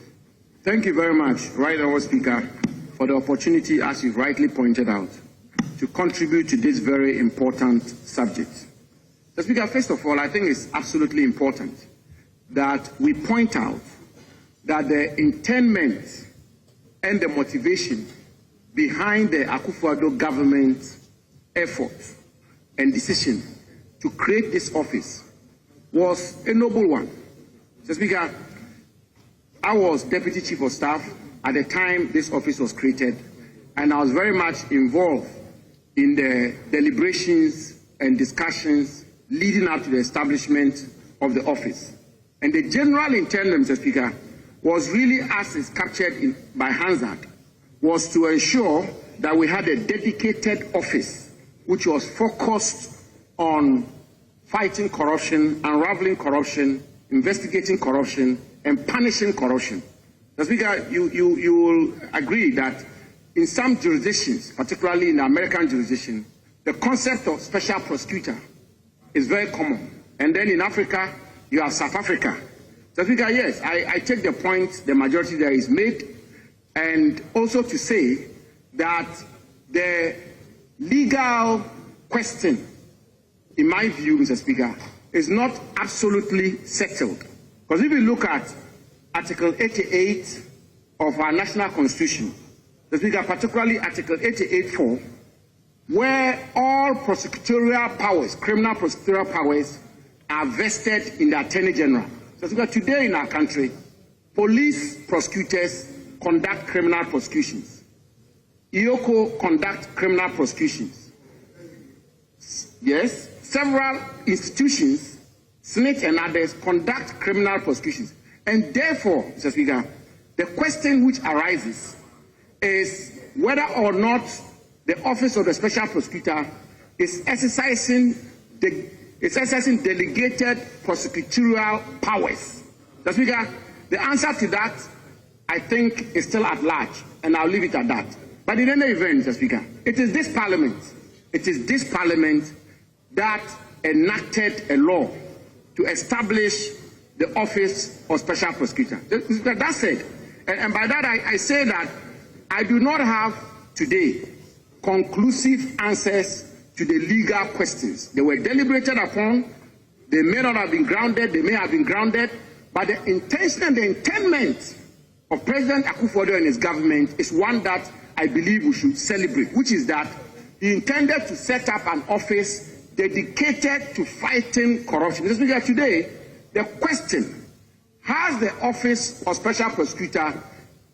Thank you very much, Right Honourable Speaker, for the opportunity, as you've rightly pointed out, to contribute to this very important subject. Mr. Speaker, first of all, I think it's absolutely important that we point out that the intendment and the motivation behind the Akufo-Addo government's effort and decision to create this office was a noble one. Mr. Speaker, I was Deputy Chief of Staff at the time this office was created, and I was very much involved in the deliberations and discussions leading up to the establishment of the office. And the general intent, Mr. Speaker, was really, as is captured by Hansard, was to ensure that we had a dedicated office which was focused on fighting corruption, unraveling corruption, investigating corruption, and punishing corruption. Mr. Speaker, you will agree that in some jurisdictions, particularly in the American jurisdiction, the concept of special prosecutor is very common. And then in Africa, you have South Africa. So, Speaker, yes, I take the point the majority there is made, and also to say that the legal question, in my view, Mr. Speaker, is not absolutely settled. Because if you look at Article 88 of our national constitution, Mr. Speaker, particularly Article 88.4, where all prosecutorial powers, criminal prosecutorial powers, are vested in the Attorney General. Mr. Speaker, today in our country, police prosecutors conduct criminal prosecutions. IOCO conduct criminal prosecutions. Yes, several institutions, SNIT and others, conduct criminal prosecutions. And therefore, Mr. Speaker, the question which arises is whether or not the Office of the Special Prosecutor is exercising delegated prosecutorial powers. Mr. Speaker, the answer to that, I think, is still at large, and I'll leave it at that. But in any event, Mr. Speaker, it is this Parliament that enacted a law to establish the Office of Special Prosecutor. That's said. And by that, I say that I do not have today conclusive answers to the legal questions. They were deliberated upon. They may not have been grounded. They may have been grounded. But the intention and the intent of President Akufo-Addo and his government is one that I believe we should celebrate, which is that he intended to set up an office dedicated to fighting corruption. Mr. Speaker, today, the question, has the Office of Special Prosecutor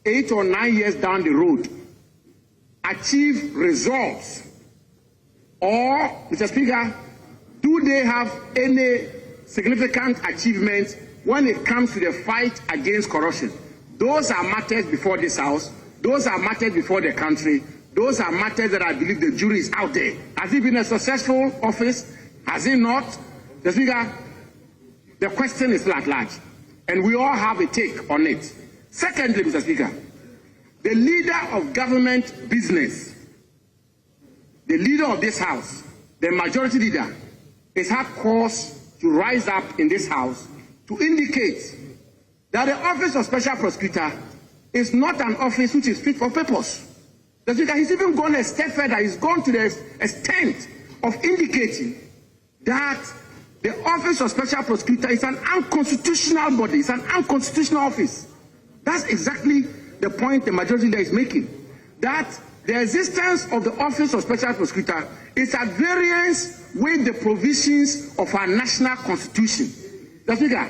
8 or 9 years down the road achieved results? Or, Mr. Speaker, do they have any significant achievements when it comes to the fight against corruption? Those are matters before this House. Those are matters before the country. Those are matters that I believe the jury is out there. Has it been a successful office? Has it not? Mr. Speaker, the question is at large, and we all have a take on it. Secondly, Mr. Speaker, the leader of government business, the leader of this House, the majority leader, has had cause to rise up in this House to indicate that the Office of Special Prosecutor is not an office which is fit for purpose. The Speaker, he's even gone a step further. He's gone to the extent of indicating that the Office of Special Prosecutor is an unconstitutional body. It's an unconstitutional office. That's exactly the point the majority leader is making. That the existence of the Office of Special Prosecutor is at variance with the provisions of our national constitution. The Speaker,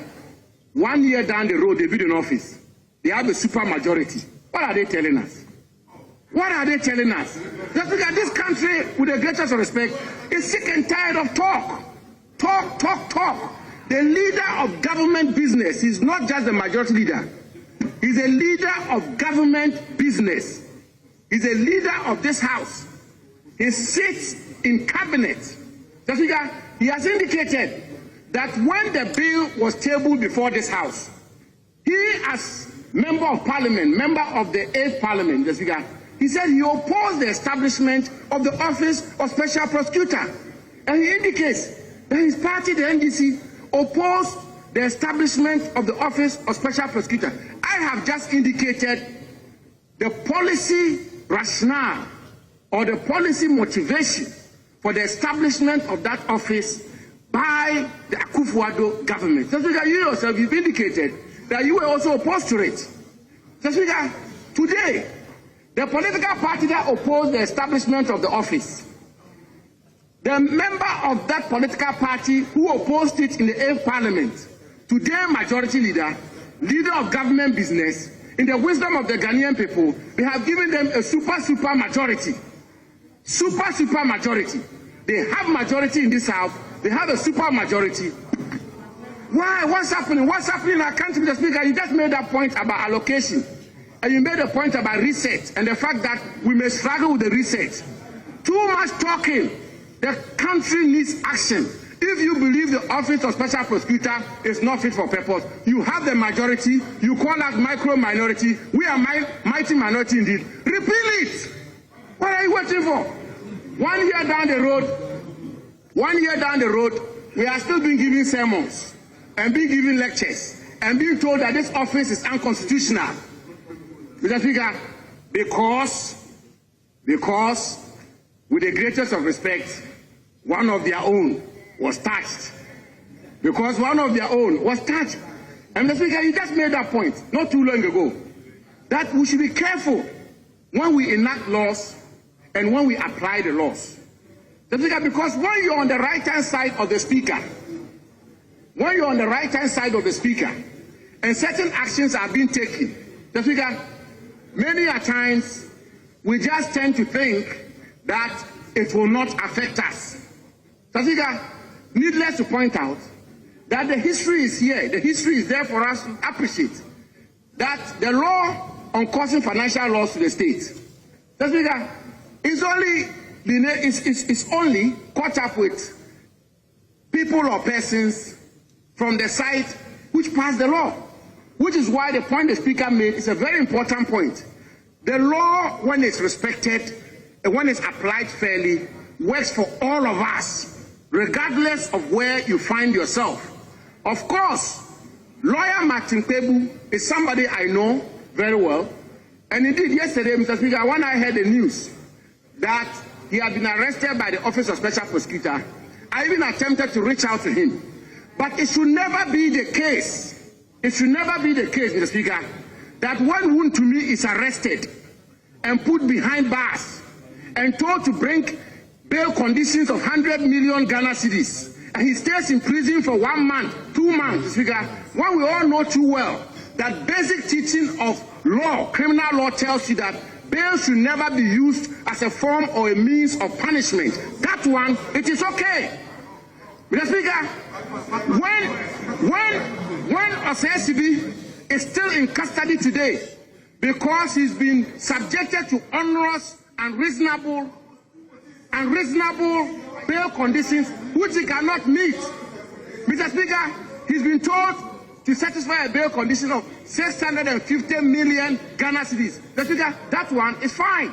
1 year down the road, they build an office. They have a super majority. What are they telling us? What are they telling us? The Speaker, this country, with the greatest of respect, is sick and tired of talk. Talk. The leader of government business is not just the majority leader. He's a leader of government business. He's a leader of this House. He sits in cabinet. The Speaker, he has indicated that when the bill was tabled before this House, he as member of Parliament, member of the 8th Parliament, the Speaker, he said he opposed the establishment of the Office of Special Prosecutor. And he indicates that his party, the NDC, opposed the establishment of the Office of Special Prosecutor. I have just indicated the policy rationale or the policy motivation for the establishment of that office by the Akufo-Addo government. So, Speaker, you yourself, you've indicated that you were also opposed to it. So, Speaker, today, the political party that opposed the establishment of the office, the member of that political party who opposed it in the 8th Parliament, today majority leader, leader of government business, in the wisdom of the Ghanaian people, they have given them a super majority. Super majority. They have majority in this House. They have a super majority. Why? What's happening? What's happening in our country, Mr. Speaker? You just made that point about allocation. And you made a point about reset and the fact that we may struggle with the reset. Too much talking. The country needs action. If you believe the Office of Special Prosecutor is not fit for purpose, you have the majority, you call us micro-minority, we are mighty minority indeed. Repeal it. What are you waiting for? 1 year down the road, we are still being given sermons and being given lectures and being told that this office is unconstitutional. Mr. Speaker, because with the greatest of respect, one of their own was touched. Because one of their own was touched. And Mr. Speaker, you just made that point not too long ago, that we should be careful when we enact laws and when we apply the laws. Mr. Speaker, because when you're on the right-hand side of the speaker, and certain actions are being taken, Mr. Speaker, many a times we just tend to think that it will not affect us. Mr. Speaker, needless to point out that the history is here. The history is there for us to appreciate that the law on causing financial loss to the state, Mr. Speaker, is only caught up with people or persons from the side which passed the law, which is why the point the Speaker made is a very important point. The law, when it's respected and when it's applied fairly, works for all of us, regardless of where you find yourself. Of course, lawyer Martin Kpebu is somebody I know very well. And indeed, yesterday, Mr. Speaker, when I heard the news that he had been arrested by the Office of Special Prosecutor, I even attempted to reach out to him. But it should never be the case, Mr. Speaker, that when Wontumi is arrested and put behind bars and told to bring bail conditions of 100 million Ghana cedis, and he stays in prison for 1 month, 2 months, Mr. Speaker, when we all know too well that basic teaching of law, criminal law, tells you that bail should never be used as a form or a means of punishment. That one, it is okay. Mr. Speaker, when OSP is still in custody today because he's been subjected to onerous and reasonable bail conditions which he cannot meet. Mr. Speaker, he's been told to satisfy a bail condition of 650 million Ghana cedis. Mr. Speaker, that one is fine.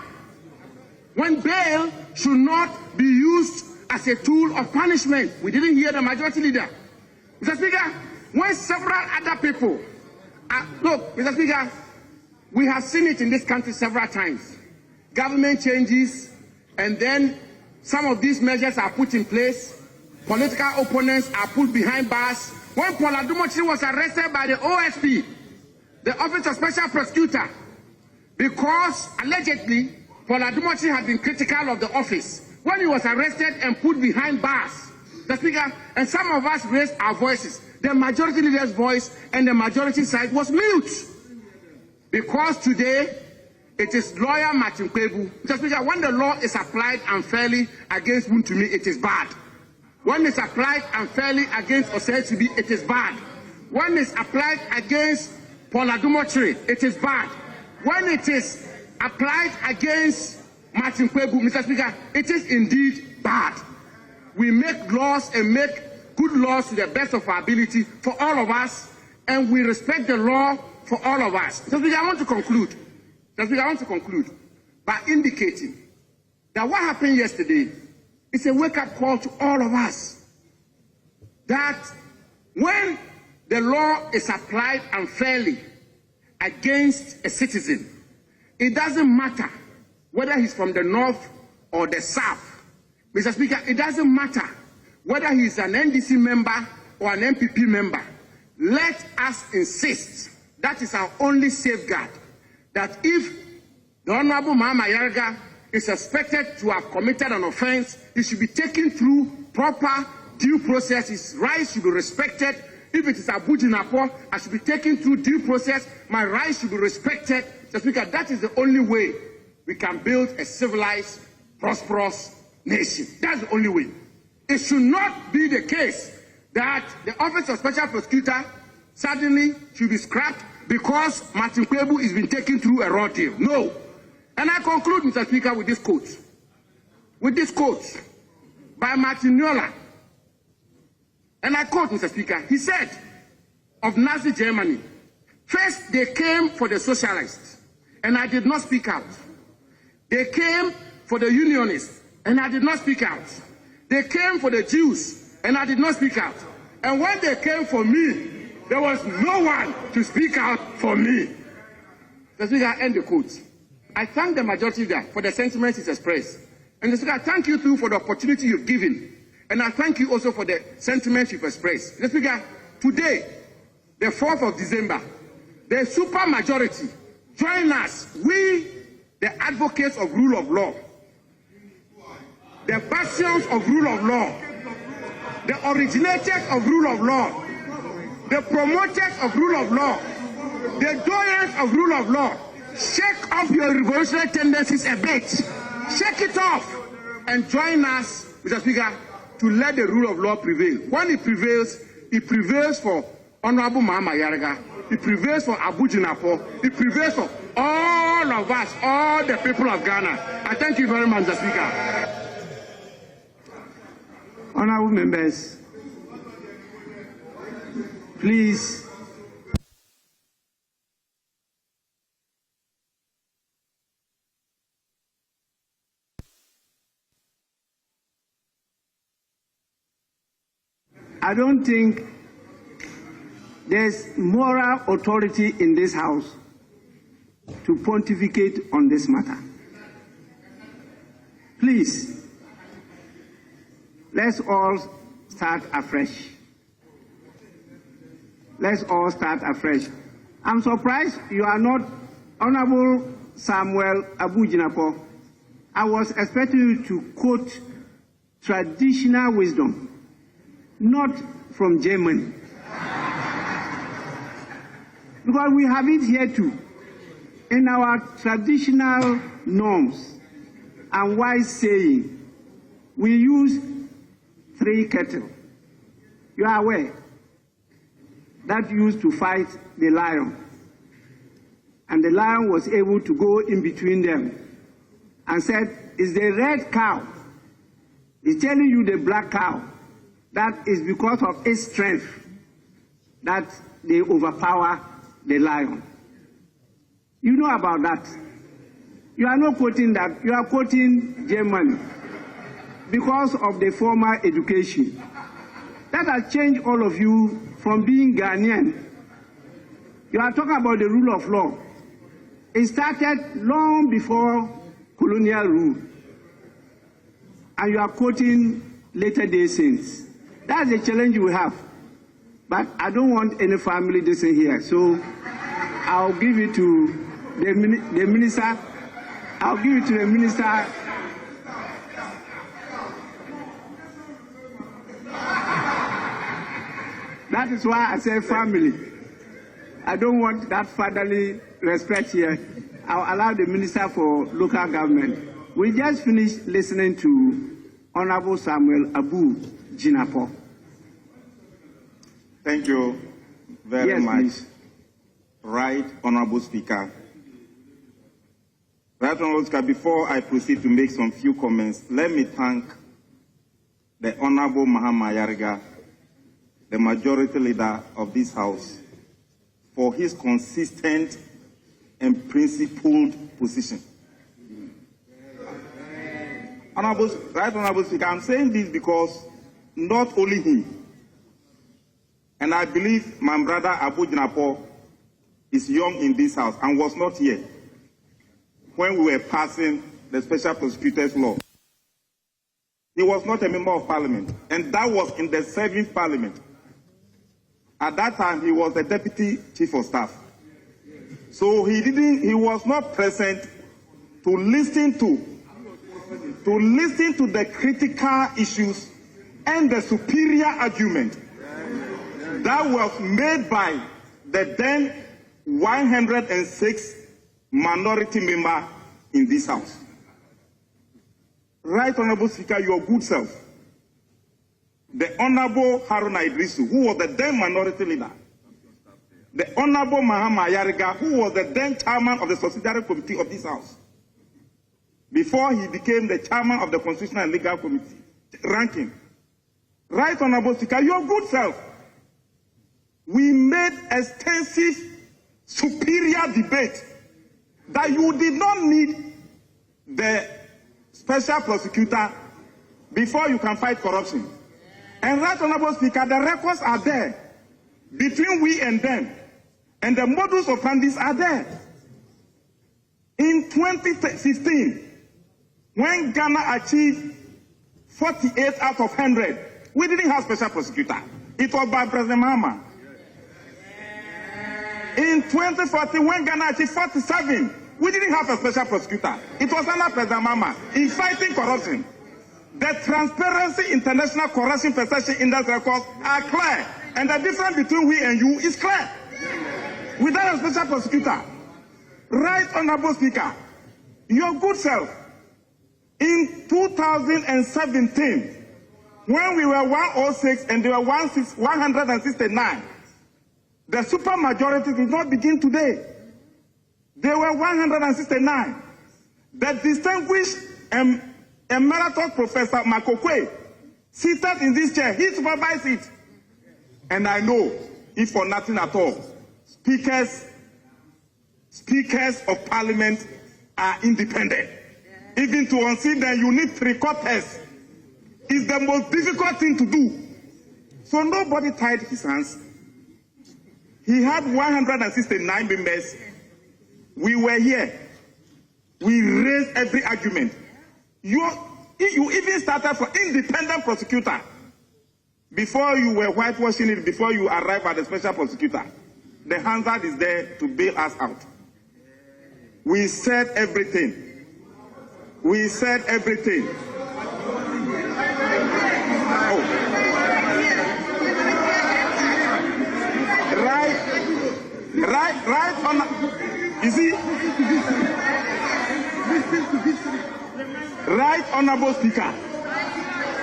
When bail should not be used as a tool of punishment. We didn't hear the majority leader. Mr. Speaker, when several other people look, Mr. Speaker, we have seen it in this country several times. Government changes, and then some of these measures are put in place. Political opponents are put behind bars. When Paul Adumochi was arrested by the OSP, the Office of Special Prosecutor, because allegedly Paul Adumochi had been critical of the office, when he was arrested and put behind bars, the Speaker, and some of us raised our voices, the majority leader's voice and the majority side was mute. Because today, it is lawyer Martin Kpebu. Mr. Speaker, when the law is applied unfairly against Wontumi, it is bad. When it's applied unfairly against OSP, it is bad. When it's applied against Paul Adumochi, it is bad. When it is applied against Martin Kpebu, Mr. Speaker, it is indeed bad. We make laws and make good laws to the best of our ability for all of us, and we respect the law for all of us. Mr. Speaker, I want to conclude by indicating that what happened yesterday is a wake-up call to all of us, that when the law is applied unfairly against a citizen, it doesn't matter whether he's from the north or the south. Mr. Speaker, it doesn't matter whether he's an NDC member or an MPP member. Let us insist, that is our only safeguard, that if the Honorable Mahama Yarga is suspected to have committed an offense, he should be taken through proper due process. His rights should be respected. If it is Abu Jinapo, I should be taken through due process. My rights should be respected. Mr. Speaker, that is the only way we can build a civilized, prosperous nation. That's the only way. It should not be the case that the Office of Special Prosecutor suddenly should be scrapped because Martin Kpebu is being taken through a raw deal. No. And I conclude, Mr. Speaker, with this quote. By Martin Nyola. And I quote, Mr. Speaker, he said of Nazi Germany, first they came for the socialists, and I did not speak out. They came for the unionists, and I did not speak out. They came for the Jews, and I did not speak out. And when they came for me, there was no one to speak out for me. Mr. Speaker, I end the quote. I thank the majority leader for the sentiments he's expressed. And Mr. Speaker, I thank you too for the opportunity you've given. And I thank you also for the sentiments you've expressed. Mr. Speaker, today, the 4th of December, the super majority join us. We, the advocates of rule of law, the bastions of rule of law, the originators of rule of law, the promoters of rule of law, the doyens of rule of law. Shake off your revolutionary tendencies a bit. Shake it off and join us, Mr. Speaker, to let the rule of law prevail. When it prevails for Honorable Mahama Yaraga, it prevails for Abu Jinapo, it prevails for all of us, all the people of Ghana. I thank you very much, Mr. Speaker. Honorable members, please. I don't think there's moral authority in this House to pontificate on this matter. Please, let's all start afresh. Let's all start afresh. I'm surprised you are not Honorable Samuel Abu Jinapo. I was expecting you to quote traditional wisdom, not from Germany. Because we have it here too. In our traditional norms and wise saying, we use 3 cattle. You are aware that used to fight the lion. And the lion was able to go in between them and said, it's the red cow. He's telling you the black cow. That is because of its strength that they overpower the lion. You know about that. You are not quoting that. You are quoting Germany because of the formal education. That has changed all of you from being Ghanaian. You are talking about the rule of law. It started long before colonial rule. And you are quoting later day saints. That's the challenge we have. But I don't want any family listening here. So I'll give it to the minister. I'll give it to the minister. That is why I say family. I don't want that fatherly respect here. I'll allow the minister for local government. We just finished listening to Honorable Samuel Abu Jinapo. Thank you very much. Please. Right, Honorable Speaker. Right, Honorable Speaker, before I proceed to make some few comments, let me thank the Honorable Mahama Yaraga, the majority leader of this House, for his consistent and principled position. Honorable Speaker, I'm saying this because not only him, and I believe my brother Abu Jinapo is young in this House and was not here when we were passing the Special Prosecutor's Law. He was not a member of Parliament, and that was in the 7th Parliament. At that time, he was the Deputy Chief of Staff. So he was not present to listen to the critical issues and the superior argument that was made by the then 106 minority member in this House. Right, Honorable Speaker, your good self, the Honorable Haruna Idrisu, who was the then minority leader, the Honorable Mahama Yaraga, who was the then chairman of the subsidiary committee of this House, before he became the chairman of the Constitutional and Legal Committee, ranking. Right, Honorable Speaker, your good self, we made extensive, superior debate that you did not need the special prosecutor before you can fight corruption. And right, Honorable Speaker, the records are there between we and them, and the modus operandi are there. In 2015, when Ghana achieved 48 out of 100, we didn't have special prosecutor. It was by President Mahama. In 2014, when Ghana achieved 47, we didn't have a special prosecutor. It was under President Mahama in fighting corruption. The Transparency International Corruption Perception Index records are clear, and the difference between we and you is clear. Without a special prosecutor, Right Honorable Speaker, your good self, in 2017, when we were 106 and they were 169, the supermajority did not begin today. They were 169. The distinguished emeritus Professor Makokwe, seated in this chair, he supervised it. And I know, if for nothing at all, speakers of parliament are independent. Even to unseat them, you need 3/4. It's the most difficult thing to do. So nobody tied his hands. He had 169 members. We were here. We raised every argument. You even started for independent prosecutor before you were whitewashing it, before you arrived at the special prosecutor. The Hansard is there to bail us out. We said everything. We said everything. Oh. Right on. You see? Right Honorable Speaker.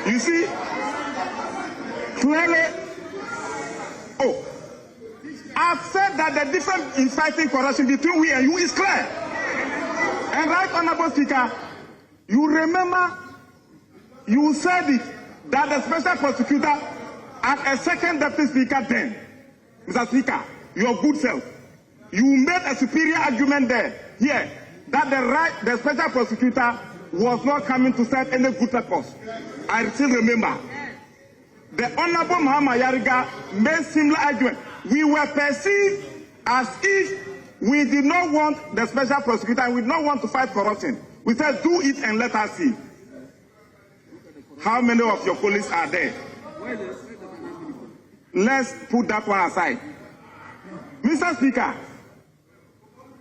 You see? Clearly. Oh. I've said that the difference in fighting corruption between we and you is clear. And Right Honorable Speaker, you remember, you said it, that the special prosecutor and a second deputy speaker then, Mr. Speaker, your good self, you made a superior argument there, here, that the special prosecutor was not coming to serve any good purpose. I still remember. The Honorable Mahama Yariga made similar argument. We were perceived as if we did not want the special prosecutor and we did not want to fight corruption. We said, do it and let us see. How many of your colleagues are there? Let's put that one aside. Mr. Speaker,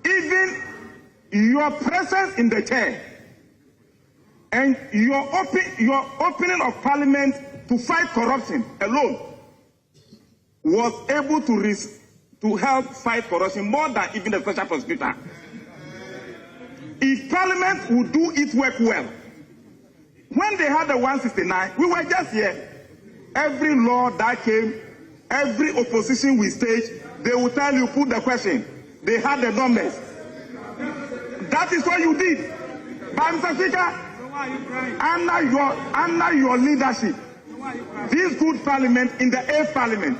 even your presence in the chair and your opening of parliament to fight corruption alone was able to help fight corruption more than even the special prosecutor. If Parliament would do its work well, when they had the 169, we were just here. Every law that came, every opposition we staged, they would tell you, put the question. They had the numbers. That is what you did. But Mr. Speaker, under your leadership, this good Parliament in the 8th Parliament,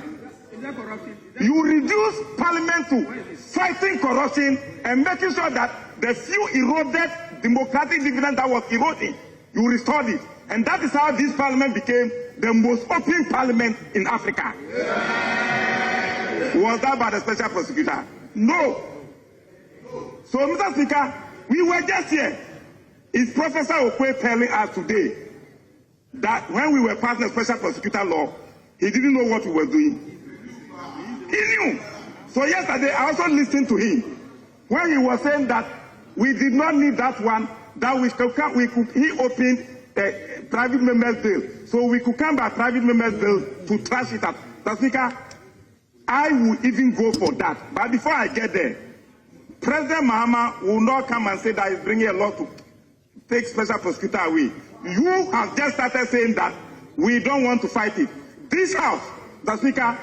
you reduce Parliament to fighting corruption and making sure that the few eroded democratic dividend that was eroding, you restored it. And that is how this Parliament became the most open Parliament in Africa. Was that by the special prosecutor? No. So, Mr. Speaker, we were just here. Is Professor Okwe telling us today that when we were passing the special prosecutor law, he didn't know what we were doing? He knew. So yesterday, I also listened to him when he was saying that we did not need that one, that he opened a private members bill. So we could come by private members bill to trash it out. Mr. Speaker, I would even go for that. But before I get there, President Mahama will not come and say that he's bringing a law to take special prosecutor away. You have just started saying that we don't want to fight it. This House, the Speaker,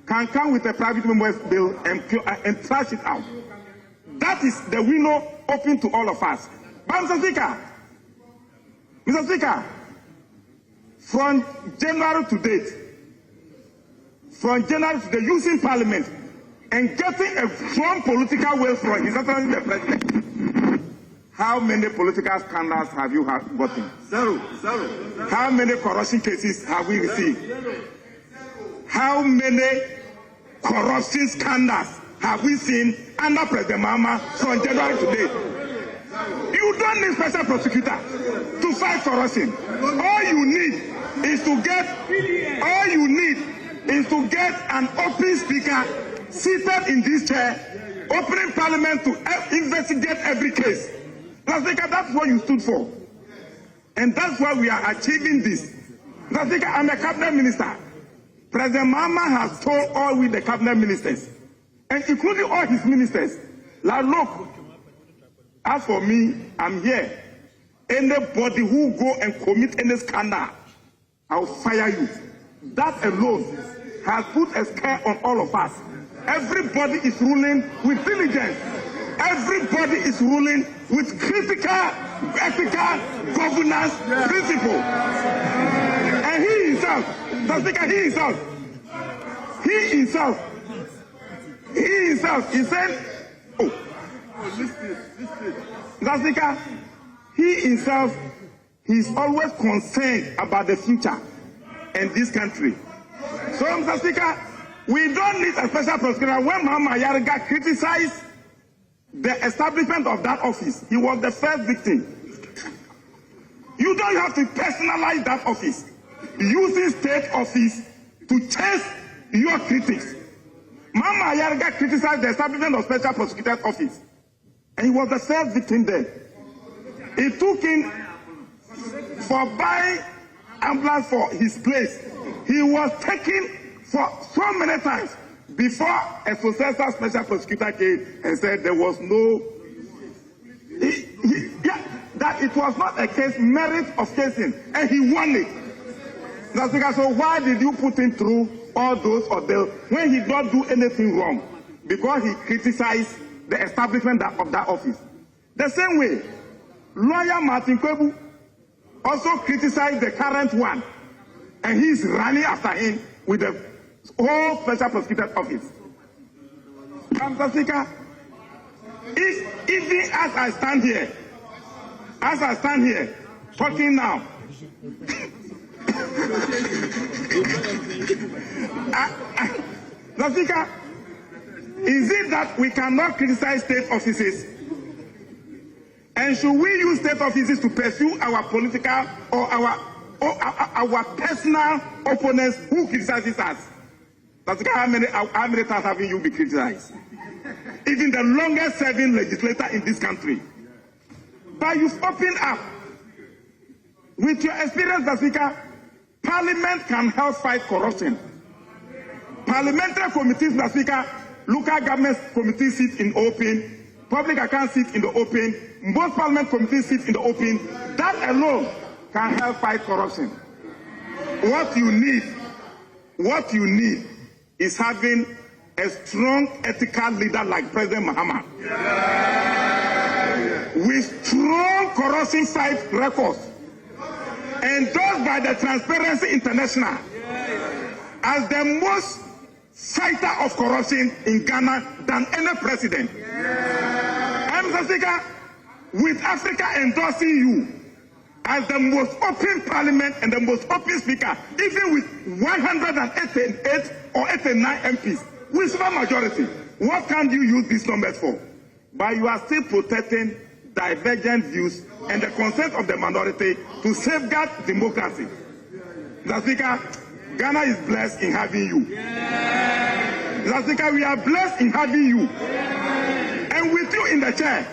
can come with a private members bill and trash it out. That is the window open to all of us. But Mr. Speaker, from January to date, using Parliament and getting a strong political will from His Excellency the President, how many political scandals have you gotten? Zero. How many corruption cases have we received? How many corruption scandals have we seen under President Mahama from January to date? You don't need special prosecutor to fight corruption. All you need is to get an open speaker seated in this chair opening parliament to investigate every case. Mr. Speaker, that's what you stood for. And that's why we are achieving this. Mr. Speaker, I'm a cabinet minister. President Mahama has told all with the cabinet ministers, and including all his ministers, like, look, as for me, I'm here. Anybody who go and commit any scandal, I'll fire you. That alone has put a scare on all of us. Everybody is ruling with diligence. Everybody is ruling with critical, ethical governance principle. And he himself, the Speaker, he said, oh, the Speaker, he himself, he's always concerned about the future and this country. So, Mr. Speaker, we don't need a special prosecutor. When Mahama Ayariga criticized the establishment of that office, he was the first victim. You don't have to personalize that office, using state office to chase your critics. Mahama Ayariga criticized the establishment of special prosecutor's office, and he was the first victim there. It took him for buying ambulance for his place. He was taken for so many times before a successor special prosecutor came and said there was no, that it was not a case merit of casing, and he won it. So why did you put him through all those ordeals when he don't do anything wrong? Because he criticized the establishment of that office. The same way, lawyer Martin Kpebu also criticized the current one, and he's running after him with the whole special prosecutor's office. Mr. Speaker, even as I stand here, talking now, Mr. Speaker, is it that we cannot criticize state offices? And should we use state offices to pursue our political or our personal opponents who criticizes us? How many times have you been criticized? Even the longest serving legislator in this country. But you've opened up. With your experience, Mr. Speaker, Parliament can help fight corruption. Parliamentary committees, Mr. Speaker, local government committees sit in open, public accounts sit in the open, most parliament committees sit in the open. That alone can help fight corruption. What you need is having a strong ethical leader like President Mahama, with strong corruption fight records, endorsed by the Transparency International as the most fighter of corruption in Ghana than any president. And Mr. Speaker, with Africa endorsing you as the most open parliament and the most open speaker, even with 188 or 89 MPs, with super majority, what can you use these numbers for? But you are still protecting divergent views and the consent of the minority to safeguard democracy. Mr. Speaker, Ghana is blessed in having you. Mr. Speaker, we are blessed in having you. And with you in the chair,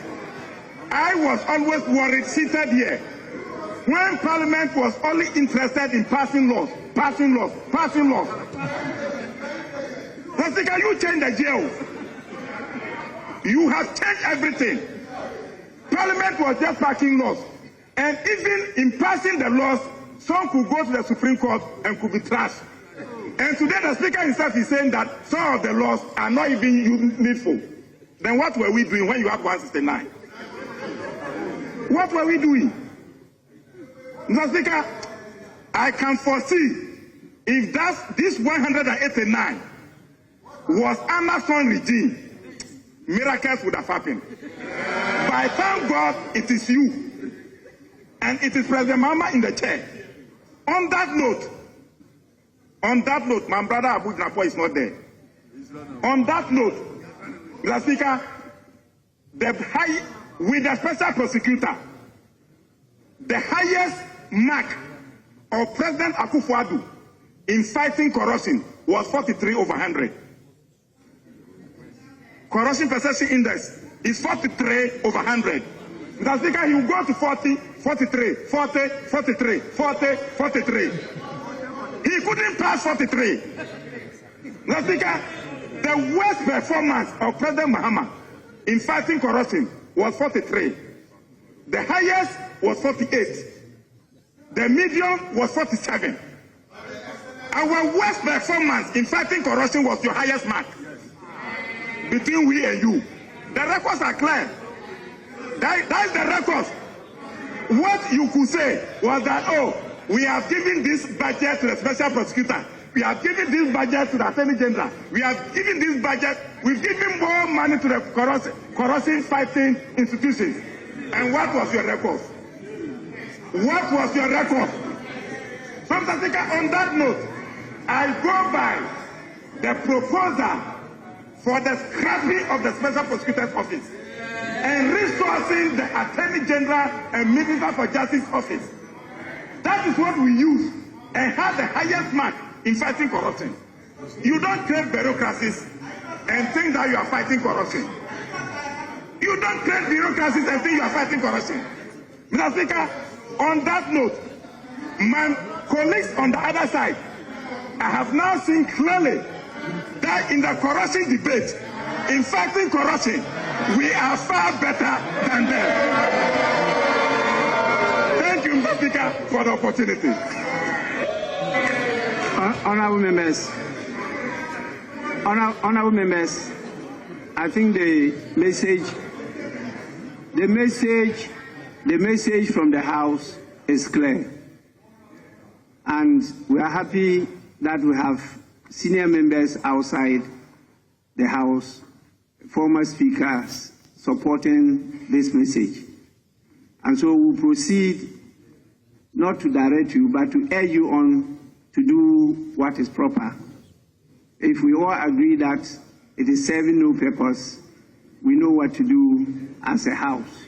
I was always worried, seated here, when Parliament was only interested in passing laws. Mr. Speaker, you changed the jail. You have changed everything. Parliament was just passing laws. And even in passing the laws, some could go to the Supreme Court and could be trashed. And today the Speaker himself is saying that some of the laws are not even needful. Then what were we doing when you had 169? What were we doing? Mr. Speaker, I can foresee if this 189 was Amazon regime, miracles would have happened. But thank God it is you. And it is President Mahama in the chair. On that note, my brother Abu Napo is not there. On that note, Mr. Speaker, with the special prosecutor, the highest mark of President Akufo-Addo in fighting corruption was 43/100. corruption perception index is 43 over 100. Mr. Speaker, he will go to 40, 43, 40, 43, 40, 43. He couldn't pass 43. Mr. Speaker, the worst performance of President Mahama in fighting corruption was 43. The highest was 48. The medium was 47. Our worst performance in fighting corruption was your highest mark between we and you. The records are clear. That is the records. What you could say was that, oh, we have given this budget to the special prosecutor. We have given this budget to the Attorney General. We have given this budget. We've given more money to the corruption fighting institutions. And what was your record? What was your record? So, Mr. Speaker, on that note, I go by the proposal for the scrapping of the Special Prosecutor's Office and resourcing the Attorney General and Minister for Justice Office. That is what we use and have the highest mark in fighting corruption. You don't create bureaucracies and think that you are fighting corruption. You don't create bureaucracies and think you are fighting corruption. Mr. Speaker, on that note, my colleagues on the other side, I have now seen clearly that in the corruption debate, in fighting corruption, we are far better than them. Thank you, Mr. Speaker, for the opportunity. Honourable members, I think the message from the House is clear, and we are happy that we have senior members outside the House, former speakers, supporting this message. And so we'll proceed not to direct you, but to urge you on to do what is proper. If we all agree that it is serving no purpose, we know what to do as a House.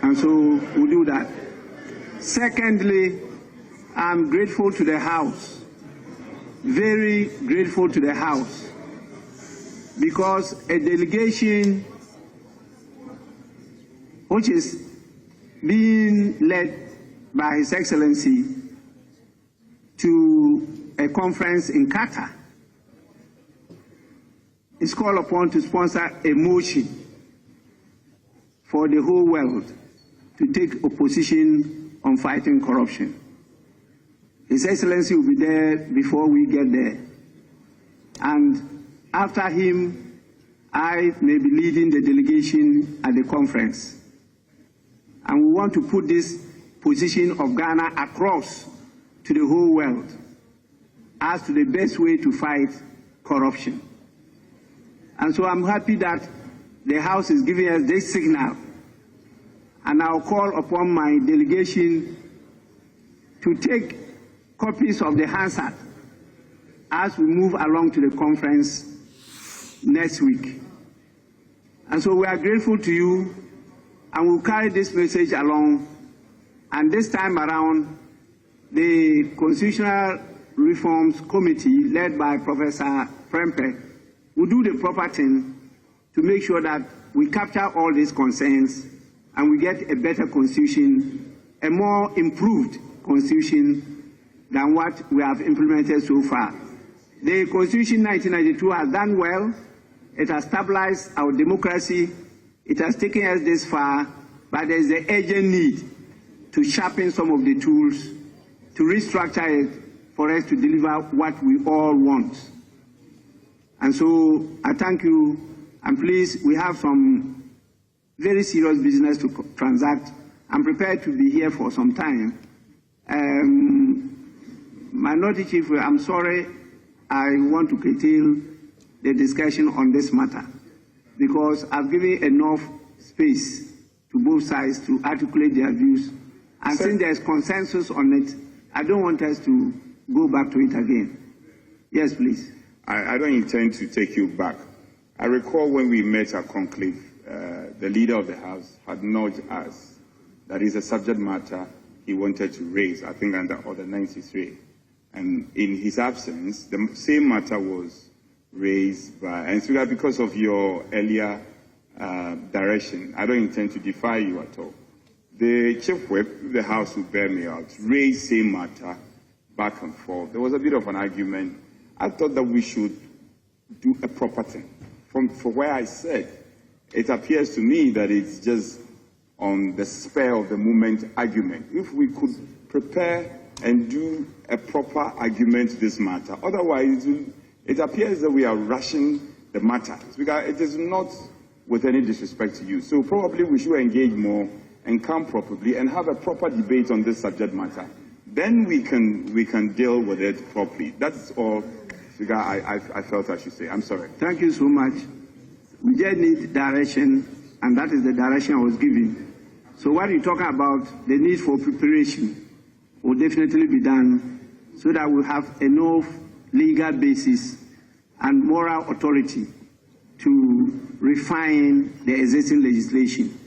And so we'll do that. Secondly, I'm grateful to the House, very grateful to the House, because a delegation which is being led by His Excellency to a conference in Qatar is called upon to sponsor a motion for the whole world to take a position on fighting corruption. His Excellency will be there before we get there. And after him, I may be leading the delegation at the conference. And we want to put this position of Ghana across to the whole world as to the best way to fight corruption. And so I'm happy that the House is giving us this signal. And I'll call upon my delegation to take copies of the Hansard as we move along to the conference next week. And so we are grateful to you, and we'll carry this message along. And this time around, the Constitutional Reforms Committee, led by Professor Prempeh, will do the proper thing to make sure that we capture all these concerns and we get a better constitution, a more improved constitution than what we have implemented so far. The Constitution 1992 has done well. It has stabilized our democracy. It has taken us this far, but there is an urgent need to sharpen some of the tools, to restructure it for us to deliver what we all want. And so I thank you, and please, we have some very serious business to transact. I'm prepared to be here for some time. Minority Chief, I'm sorry, I want to curtail the discussion on this matter because I've given enough space to both sides to articulate their views. And since there's consensus on it, I don't want us to go back to it again. Yes, please. I don't intend to take you back. I recall when we met at Conclave, the leader of the House had nudged us that is a subject matter he wanted to raise, I think under Order 93. And in his absence, the same matter was raised by, and Speaker, because of your earlier direction, I don't intend to defy you at all. The Chief Whip, the House will bear me out, raised same matter back and forth. There was a bit of an argument. I thought that we should do a proper thing. For where I said, it appears to me that it's just on the spur of the moment argument. If we could prepare and do a proper argument to this matter, otherwise it appears that we are rushing the matter. Because it is not with any disrespect to you. So probably we should engage more and come properly and have a proper debate on this subject matter. Then we can deal with it properly. That's all I felt I should say. I'm sorry. Thank you so much. We just need direction, and that is the direction I was giving. So what you're talking about, the need for preparation will definitely be done so that we have enough legal basis and moral authority to refine the existing legislation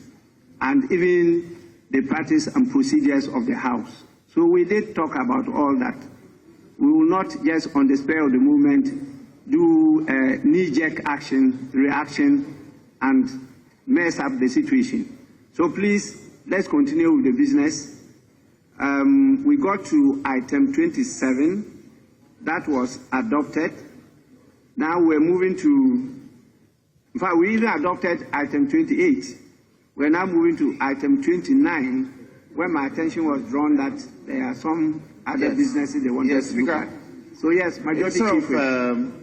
and even the practice and procedures of the House. So we did talk about all that. We will not just on the spur of the moment do a knee-jerk reaction, and mess up the situation. So please, let's continue with the business. We got to item 27. That was adopted. Now we're moving to, in fact, we even adopted item 28. We're now moving to item 29, where my attention was drawn that there are some other businesses they wanted to look at. So yes, Majority Chief.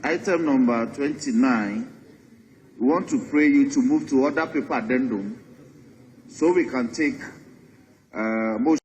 Item number 29, we want to pray you to move to other paper addendum so we can take motion.